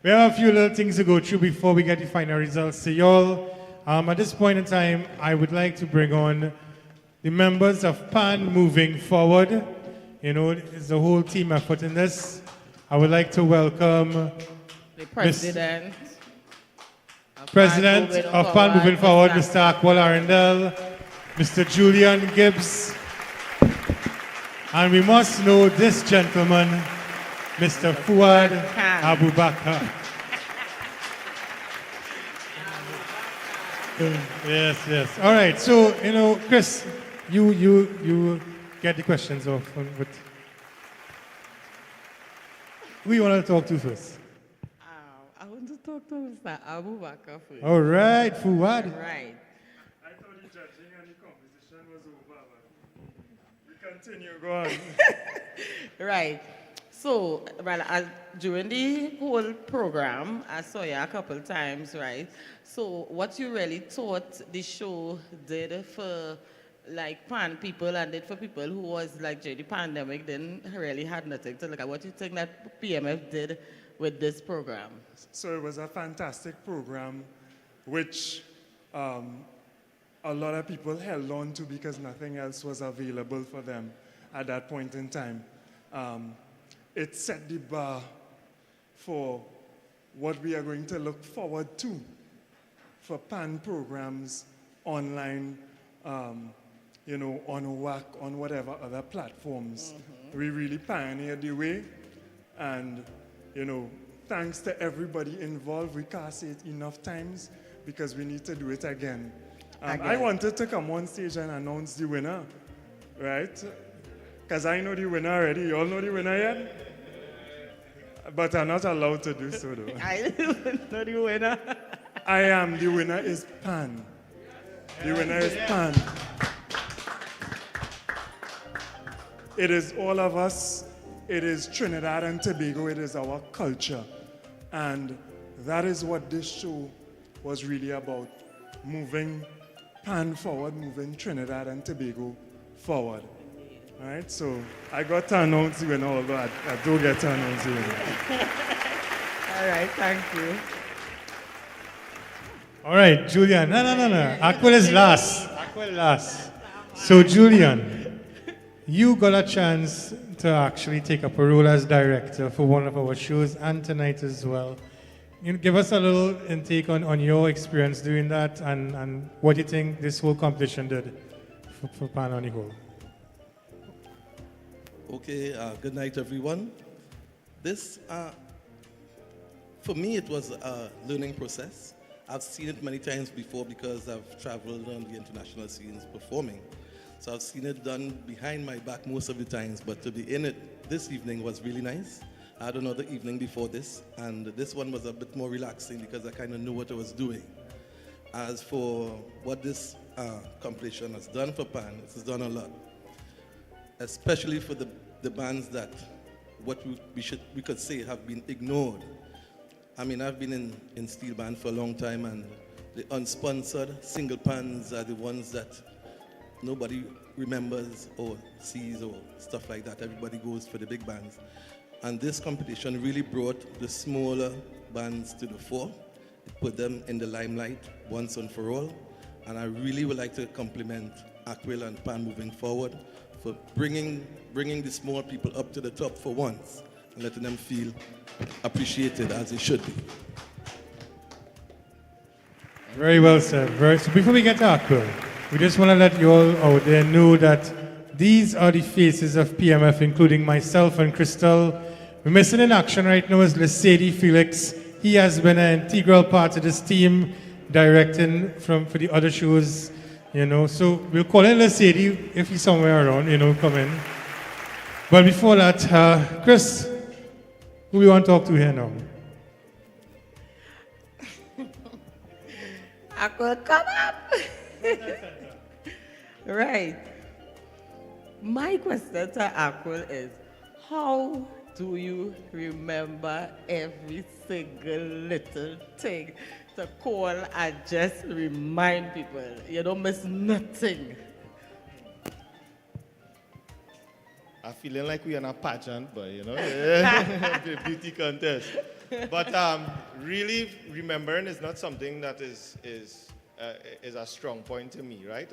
We have a few little things to go through before we get the final results to y'all. At this point in time, I would like to bring on the members of PAN moving forward. It's a whole team effort in this. I would like to welcome the President of PAN moving forward, Mr. Aquil Arendelle, Mr. Julian Gibbs, and we must know this gentleman, Mr. Fuad Abubakar. Yes, yes. All right. So, Chris, you get the questions off. But who you want to talk to first? I want to talk to Mr. Abu Bakr first. All right, Fuad. Right. I thought the judging and the composition was over, but we continue, go on. Right. So, well, during the whole program, I saw you a couple times, right? So, what you really thought the show did for, like, pan people and did for people who was, like, during the pandemic, then really had nothing to look at. What do you think that PMF did with this program? So it was a fantastic program, which a lot of people held on to because nothing else was available for them at that point in time. It set the bar for what we are going to look forward to for PAN programs online, on WACK, on whatever other platforms. Mm-hmm. We really pioneered the way, and, thanks to everybody involved. We can't say it enough times because we need to do it again. I wanted to come on stage and announce the winner, right? Because I know the winner already. You all know the winner yet? But I'm not allowed to do so, though. I don't know the winner. I am. The winner is PAN. The winner is PAN. It is all of us. It is Trinidad and Tobago. It is our culture. And that is what this show was really about. Moving PAN forward, moving Trinidad and Tobago forward. All right, so I got to announce the winner, although I do get to announce the winner. All right, thank you. All right, Julian. No. Aquil is last. So, Julian, you got a chance to actually take up a role as director for one of our shows and tonight as well. Give us a little intake on your experience doing that and what you think this whole competition did for PAN on the whole. Okay, good night, everyone. This, for me, it was a learning process. I've seen it many times before because I've traveled on the international scenes performing. So I've seen it done behind my back most of the times, but to be in it this evening was really nice. I had another evening before this, and this one was a bit more relaxing because I kind of knew what I was doing. As for what this competition has done for PAN, it has done a lot, especially for the bands that we could say have been ignored. I mean, I've been in steel band for a long time, and the unsponsored single pans are the ones that nobody remembers or sees or stuff like that. Everybody goes for the big bands. And this competition really brought the smaller bands to the fore. It put them in the limelight once and for all. And I really would like to compliment Aquil and PAN moving forward for bringing the small people up to the top for once and letting them feel appreciated as it should be. Very well said. So before we get to Aquil, we just want to let you all out there know that these are the faces of PMF, including myself and Crystal. We're missing in action right now is Lesedi Felix. He has been an integral part of this team, directing for the other shows, So we'll call in Lesedi if he's somewhere around, come in. But before that, Chris, who we want to talk to here now? Aquil, come up. Right. My question to Aquil is, how do you remember every single little thing to call and just remind people? You don't miss nothing. I'm feeling like we're in a pageant, but the beauty contest. But really, remembering is not something that is a strong point to me, right?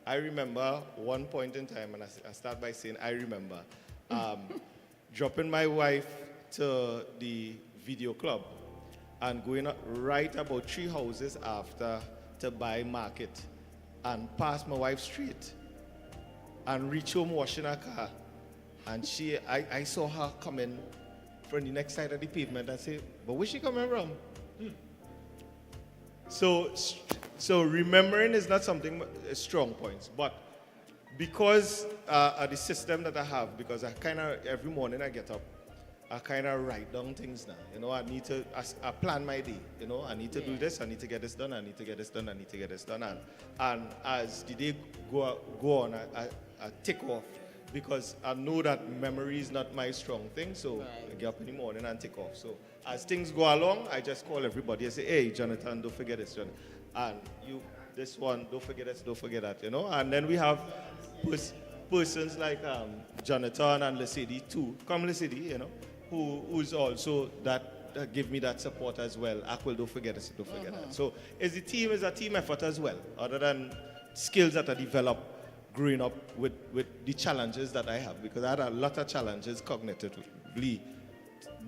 I remember one point in time, and I start by saying I remember dropping my wife to the video club and going right about 3 houses after to buy market and pass my wife street and reach home washing her car. And I saw her coming from the next side of the pavement and say, but where's she coming from? So So remembering is not something strong points, but because of the system that I have, because I kind of every morning I get up, I kind of write down things now. You know, I plan my day. You know, I need to do this, I need to get this done, I need to get this done, I need to get this done. And as the day go on, I tick off because I know that memory is not my strong thing. So I get up in the morning and tick off. So as things go along, I just call everybody and say, hey, Jonathan, don't forget this, Jonathan. And you, this one, don't forget this, don't forget that, you know. And then we have persons like Jonathan and Lesedi too. Come Lesedi, you know. Who's also that give me that support as well. Aquil, don't forget this, don't forget that. So it's a team effort as well, other than skills that are developed growing up with the challenges that I have, because I had a lot of challenges cognitively,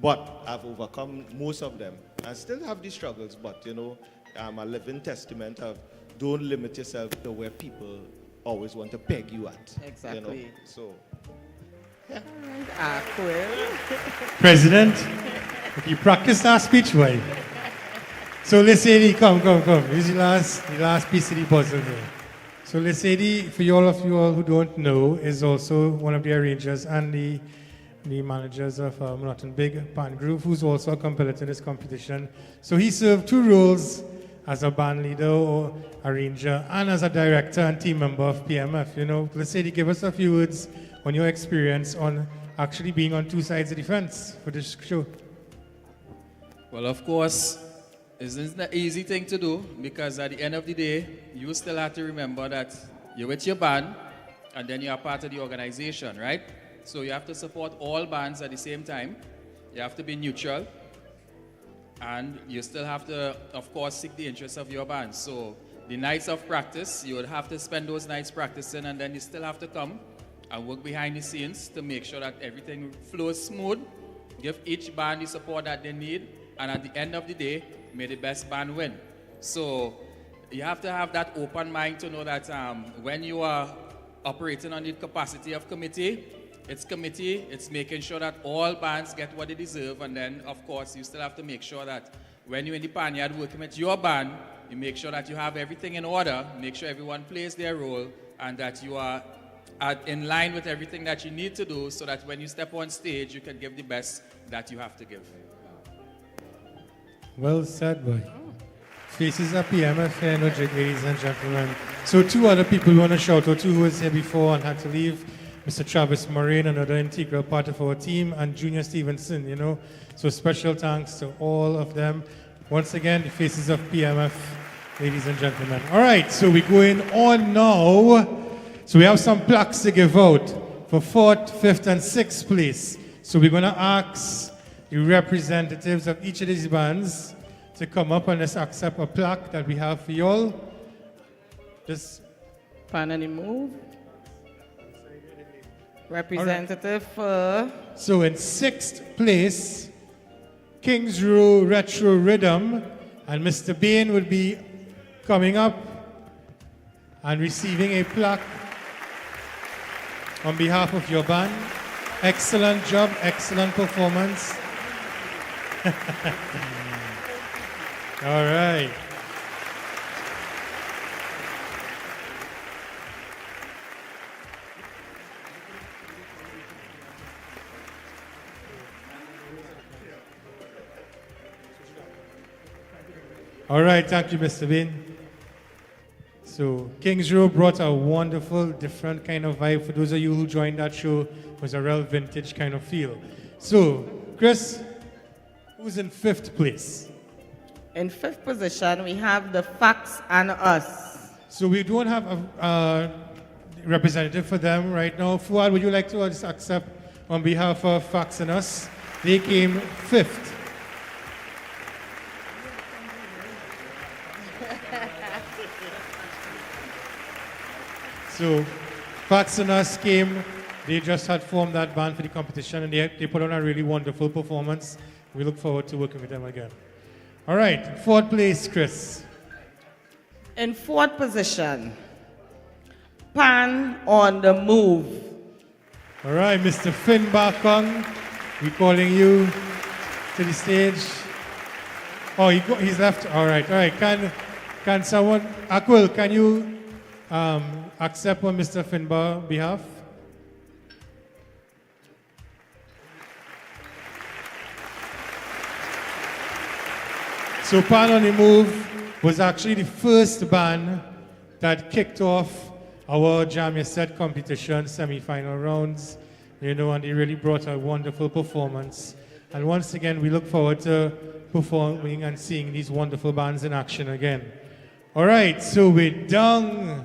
but I've overcome most of them. I still have these struggles, but you know, I'm a living testament of don't limit yourself to where people always want to peg you at. Exactly. You know? So. Yeah. President, you practice that speech, why? So Lesedi, come. This is the last piece of the puzzle here. So Lesedi, for all of you all who don't know, is also one of the arrangers and the managers of Norton Big Band Group, who's also a competitor in this competition. So he served two roles as a band leader or arranger and as a director and team member of PMF. You know, Lesedi, give us a few words on your experience on actually being on two sides of the fence for this show. Well, of course, it's not an easy thing to do, because at the end of the day, you still have to remember that you're with your band and then you are part of the organization, right? So you have to support all bands at the same time. You have to be neutral. And you still have to, of course, seek the interests of your band. So the nights of practice, you would have to spend those nights practicing, and then you still have to come and work behind the scenes to make sure that everything flows smooth, give each band the support that they need, and at the end of the day, may the best band win. So you have to have that open mind to know that when you are operating on the capacity of committee, it's making sure that all bands get what they deserve, and then, of course, you still have to make sure that when you're in the panyard working with your band, you make sure that you have everything in order, make sure everyone plays their role, and that you are in line with everything that you need to do, so that when you step on stage, you can give the best that you have to give. Well said, boy. Faces of PMF Energy, ladies and gentlemen. So two other people we want to shout out to who was here before and had to leave. Mr. Travis Moraine, another integral part of our team, and Junior Stevenson, you know. So special thanks to all of them. Once again, the faces of PMF, ladies and gentlemen. All right, so we're going on now. So we have some plaques to give out for 4th, 5th, and 6th place. So we're going to ask the representatives of each of these bands to come up and let's accept a plaque that we have for you all. Just pan and move. Representative for... So in 6th place, Kings Row Retro Rhythm, and Mr. Bain will be coming up and receiving a plaque on behalf of your band. Excellent job, excellent performance. All right. All right, thank you, Mr. Bain. So Kings Row brought a wonderful, different kind of vibe. For those of you who joined that show, it was a real vintage kind of feel. So, Chris, who's in 5th place? In 5th position, we have the Facts and Us. So we don't have a representative for them right now. Fuad, would you like to just accept on behalf of Facts and Us? They came 5th. So, Facts and Us came, they just had formed that band for the competition, and they put on a really wonderful performance. We look forward to working with them again. All right, 4th place, Chris. In 4th position, Pan on the Move. All right, Mr. Finn Bakong, we're calling you to the stage. Oh, he's left. All right. Can someone, Aquil, can you accept on Mr. Finbar's behalf? So Pan on the Move was actually the first band that kicked off our Jam Your Set competition semi-final rounds, you know, and they really brought a wonderful performance. And once again, we look forward to performing and seeing these wonderful bands in action again. All right, so we're down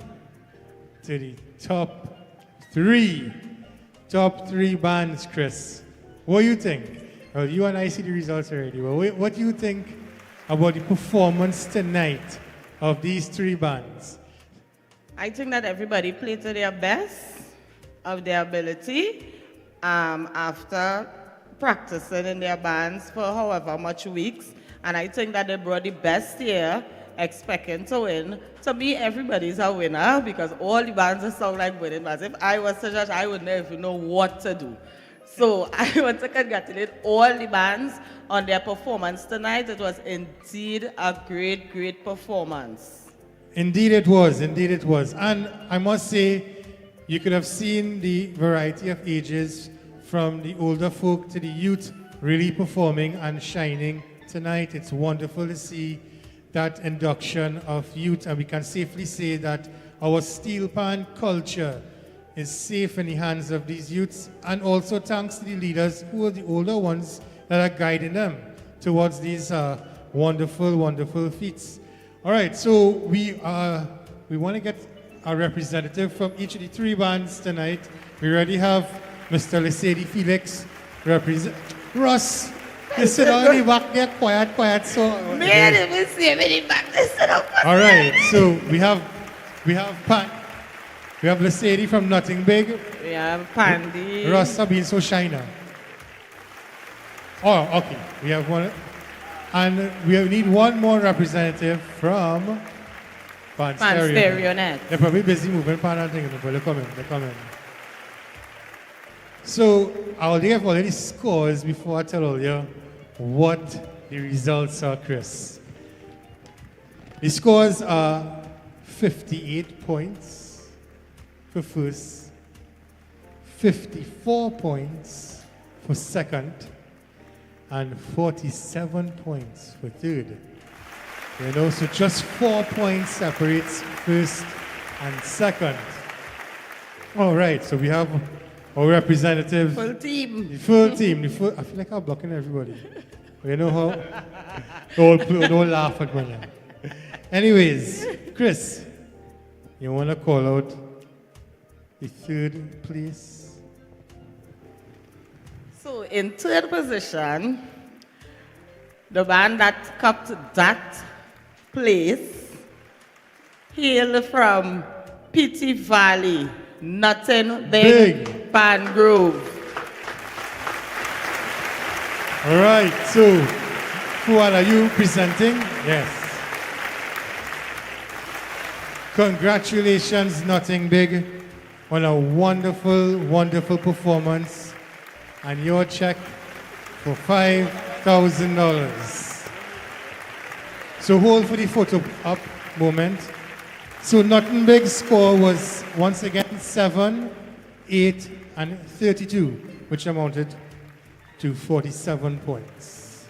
to the top three bands, Chris. What do you think? Well, you and I see the results already. Well, what do you think about the performance tonight of these three bands? I think that everybody played to their best of their ability after practicing in their bands for however much weeks. And I think that they brought the best here, expecting to win. To me, everybody's a winner because all the bands sound like winning bands. If I was to judge, I would never even know what to do. So I want to congratulate all the bands on their performance tonight. It was indeed a great, great performance. Indeed it was, indeed it was. And I must say, you could have seen the variety of ages from the older folk to the youth really performing and shining tonight. It's wonderful to see that induction of youth, and we can safely say that our steel pan culture is safe in the hands of these youths, and also thanks to the leaders who are the older ones that are guiding them towards these wonderful, wonderful feats. All right, so we want to get a representative from each of the three bands tonight. We already have Mr. Lesedi Felix represent. Russ, you sit down in the back there, quiet. So. Man, if we see him in the back, listen up. All right, so we have Pan. We have Lesedi from Nothing Big. We have Pandy. Russ being so shy now. Oh, okay. We have one. And we need one more representative from Pan Stereo Net. They're probably busy moving Pan and things, but they're coming. So I'll give all the scores before I tell all you what the results are, Chris. The scores are 58 points for first, 54 points for second, and 47 points for third. You know, so just 4 points separates first and second. All right, so we have our representative. Full team. The full team. I feel like I'm blocking everybody. You know how? Don't laugh at me. Anyways, Chris, you want to call out the third place? So in third position, the band that kept that place hail from Pity Valley, Nothing Big, Pan Grove. All right, so who are you presenting? Yes. Congratulations, Nothing Big, on a wonderful, wonderful performance. And your check for $5,000. So hold for the photo up moment. So Nothing Big score was once again 7, 8, and 32, which amounted to 47 points.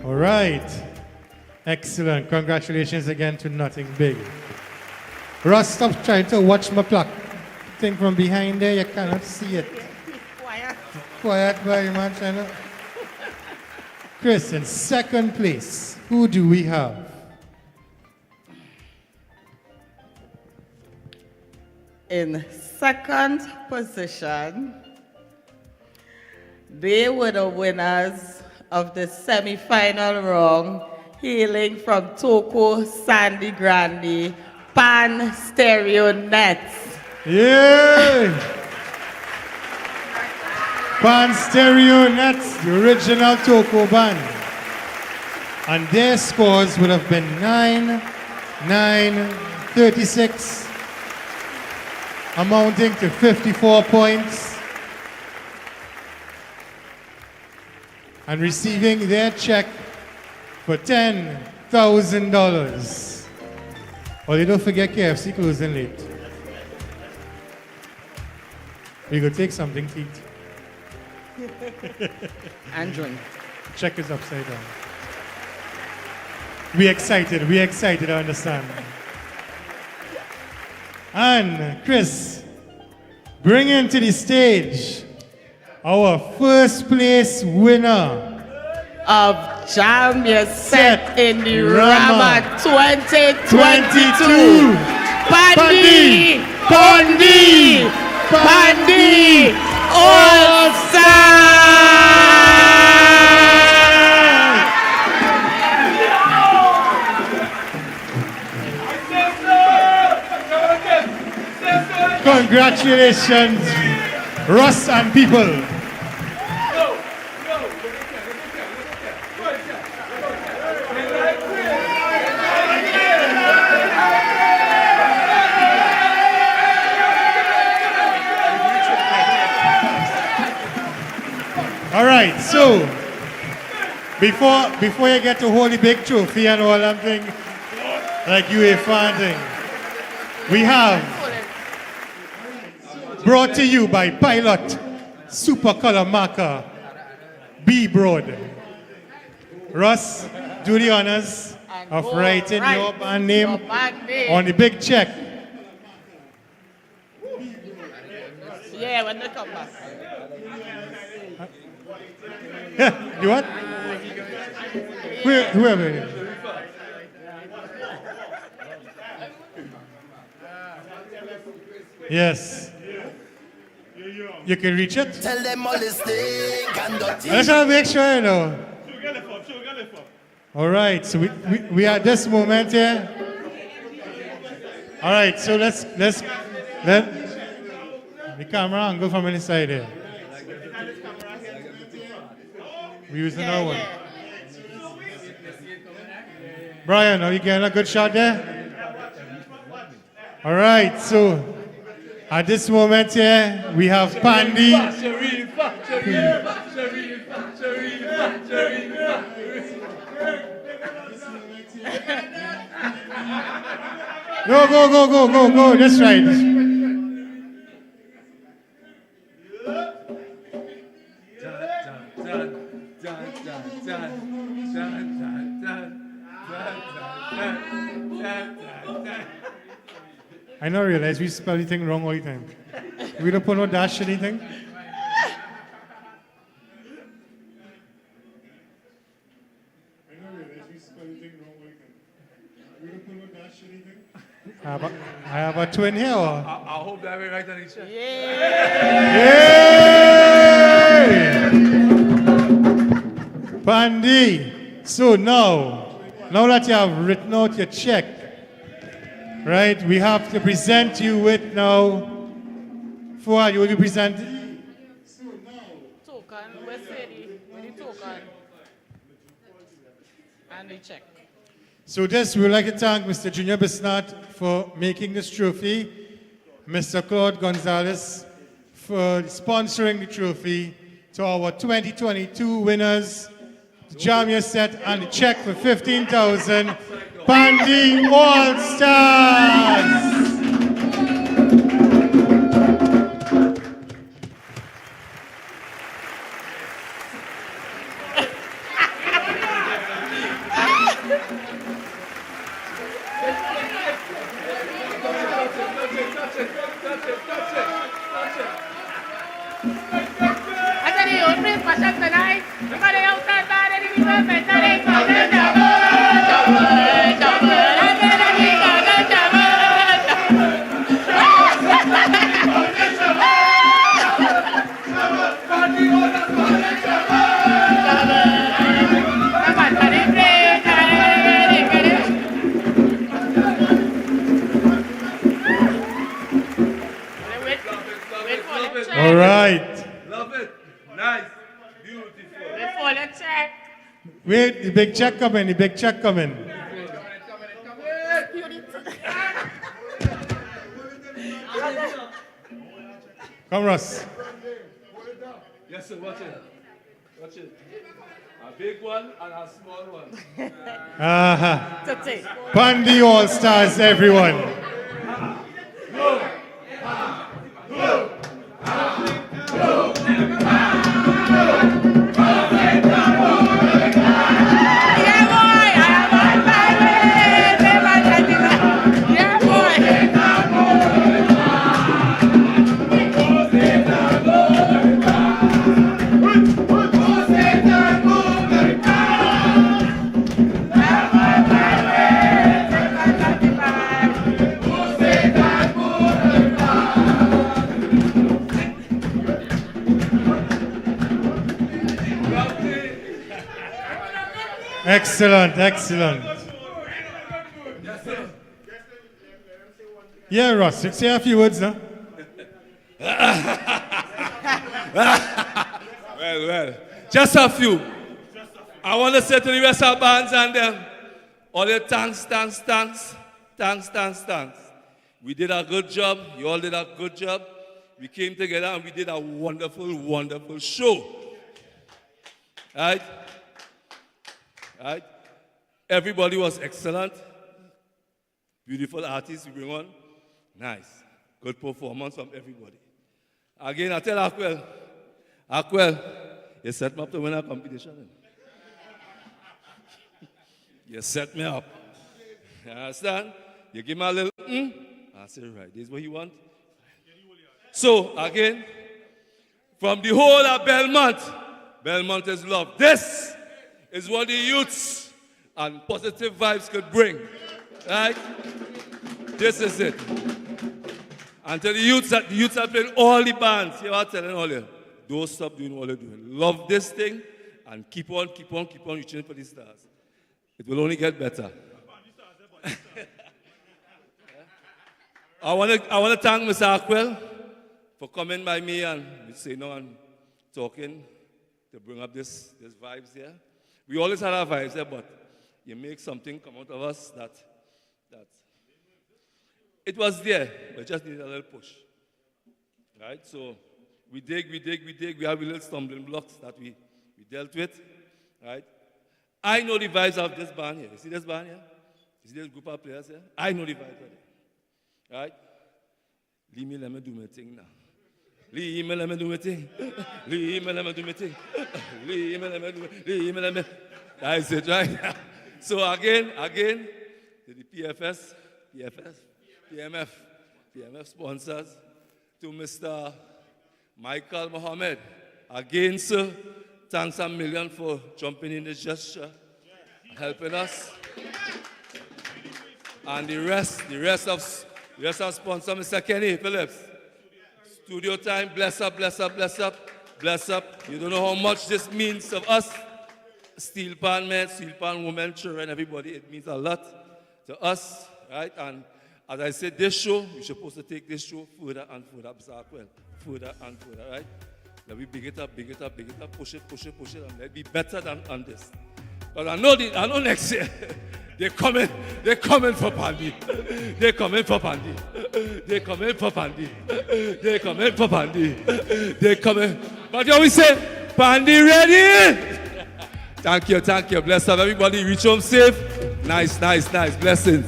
All right. Excellent. Congratulations again to Nothing Big. Russ, stop trying to watch my clock. Thing from behind there, you cannot see it. Quiet very much, I know. Chris, in second place, who do we have? In second position, they were the winners of the semi-final round, hailing from Toco, Sandy Grande, Pan Stereo Nets. Yeah! Pan Stereo Nets, the original Toco band. And their scores would have been 9, 9, 36, amounting to 54 points and receiving their check for $10,000. Oh, you don't forget KFC closing late. We go take something to eat. And join. Check is upside down. We excited, I understand. And Chris, bring into the stage our first place winner of Jam Your Set in the Rama 2022. Pandi All Congratulations, Russ and people. All right, so before you get to hold the big trophy and all that thing, like UEFA thing, we have brought to you by Pilot Super Color Marker B Broad. Russ, do the honors of writing your band name on the big check. Yeah, when they come back. You what? Whoever. Yes. You can reach it? Tell them all this thing and dirty. I just want to make sure, you know. All right, so we are at this moment here. All right, so let's let the camera angle from inside here. We're using our one. Brian, are you getting a good shot there? All right, so at this moment here, we have Pandi. Go. That's right. I now realize we spell anything wrong all the time. We don't put no dash anything. I have a twin here. I hope that way right on each other. Yay! Pandi. So now that you have written out your check, right, we have to present you with now. For you will be presenting. Token, where's the token? And the check. So this, we would like to thank Mr. Junior Bisnat for making this trophy, Mr. Claude Gonzalez for sponsoring the trophy, to our 2022 winners, the Jam Your Set and the check for 15,000, Pandi All Stars. All right. Love it. Nice. Beautiful. Before the check. Wait, the big check coming, Come, Russ. Yes, sir, watch it. Watch it. A big one and a small one. Pandy All Stars, everyone. Excellent, excellent. Yeah, Ross, say a few words now. Well, just a few. I want to say to the rest of the bands and them, all the thanks. We did a good job. You all did a good job. We came together and we did a wonderful, wonderful show. Right? Right? Everybody was excellent. Beautiful artists we bring on. Nice. Good performance from everybody. Again, I tell Aquel, you set me up to win a competition. You set me up. You understand? You give me a little, I say, right, this is what you want. So, again, from the whole of Belmont is love. This is what the youths and positive vibes could bring. Right? This is it. And to the youths are playing all the bands. You are telling all you, don't stop doing what you're doing. Love this thing and keep on reaching for the stars. It will only get better. I want to thank Mr. Aquel for coming by me and talking to bring up this vibes here. We always had our vibes there, but you make something come out of us that it was there, but just needed a little push. Right? So we dig. We have little stumbling blocks that we dealt with. Right? I know the vibes of this band here. You see this band here? You see this group of players here? I know the vibes of it. Right? Leave me, let me do my thing now. Leave me, let me do my thing. Leave me, let me do my thing. Leave me, let me. That's it, right? So again, to the PMF sponsors, to Mr. Michael Mohammed. Again, sir, thanks a million for jumping in this gesture, helping us. And the rest of sponsor, Mr. Kenny Phillips. Studio time, bless up. You don't know how much this means to us. Steel pan men, steel pan women, children, everybody. It means a lot to us, right? And as I said, this show, we're supposed to take this show further and further, further and further, right? Let me big it up, push it, and let it be better than on this. But I know next year, they're coming for Pandy. They're coming for Pandy. But you always say, Pandy ready? Thank you. Bless up everybody. Reach home safe. Nice. Blessings.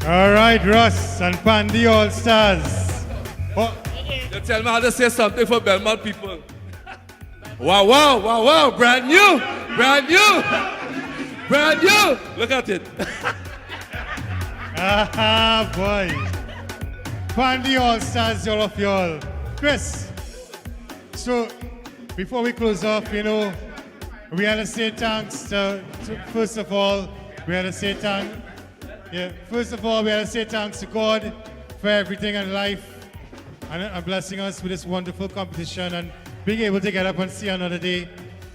All right, Russ and Pandy All Stars. You tell me how to say something for Belmont people. Wow. Brand new. Look at it. Boy. Pandy All Stars, all of y'all. Chris, so before we close off, we had to say thanks first of all, we had to say thanks to God for everything in life and blessing us with this wonderful competition and being able to get up and see another day.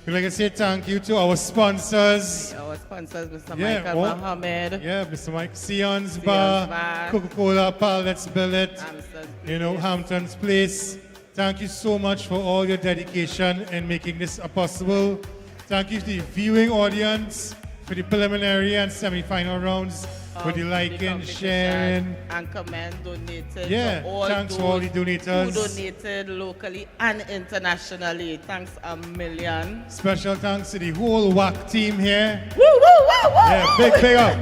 We'd like to say thank you to our sponsors. Mr. Michael Mohammed. Yeah, Mr. Mike. Sion's Bar, Coca-Cola, Pal, Let's Build It. Hampton's Place. Thank you so much for all your dedication in making this possible. Thank you to the viewing audience for the preliminary and semi-final rounds, with the liking, sharing. And comment donated. Yeah, to all thanks those for all the donators. who donated locally and internationally. Thanks a million. Special thanks to the whole WACK team here. Woo, woo, woo, woo, Yeah, big up.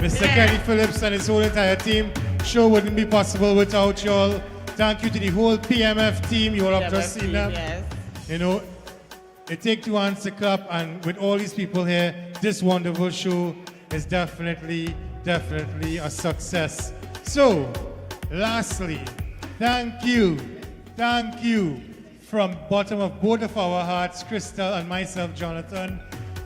Mr. Yeah. Kenny Phillips and his whole entire team. Show wouldn't be possible without y'all. Thank you to the whole PMF team. You all have just PMF seen them. yes. You know, it takes two hands to clap, and with all these people here, this wonderful show is definitely a success. So, lastly, thank you from bottom of both of our hearts, Crystal and myself, Jonathan.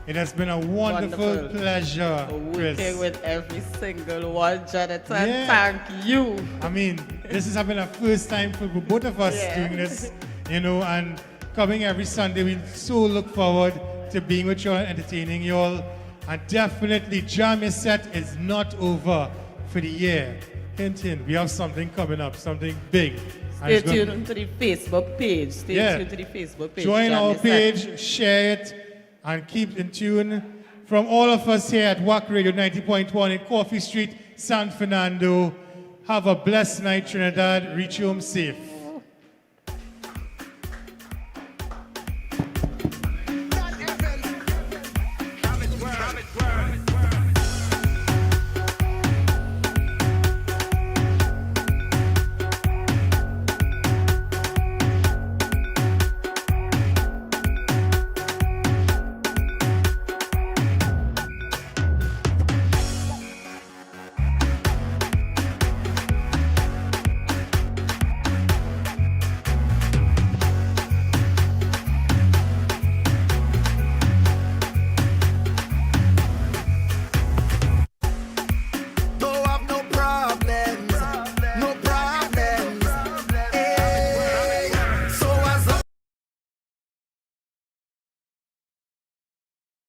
It has been a wonderful pleasure, Chris. Working with every single one, Jonathan. Yeah. Thank you. I mean, this has been a first time for both of us Yeah. doing this, you know, and coming every Sunday. We so look forward to being with you all and entertaining you all. And definitely, Jam Your Set is not over for the year. Hint, hint, we have something coming up, something big. And Stay it's gonna- tuned to the Facebook page. Stay tuned to the Facebook page. Join Jam our Your Set. page, share it, and keep in tune. From all of us here at WACK Radio 90.1 in Coffee Street, San Fernando, have a blessed night, Trinidad. Reach home safe.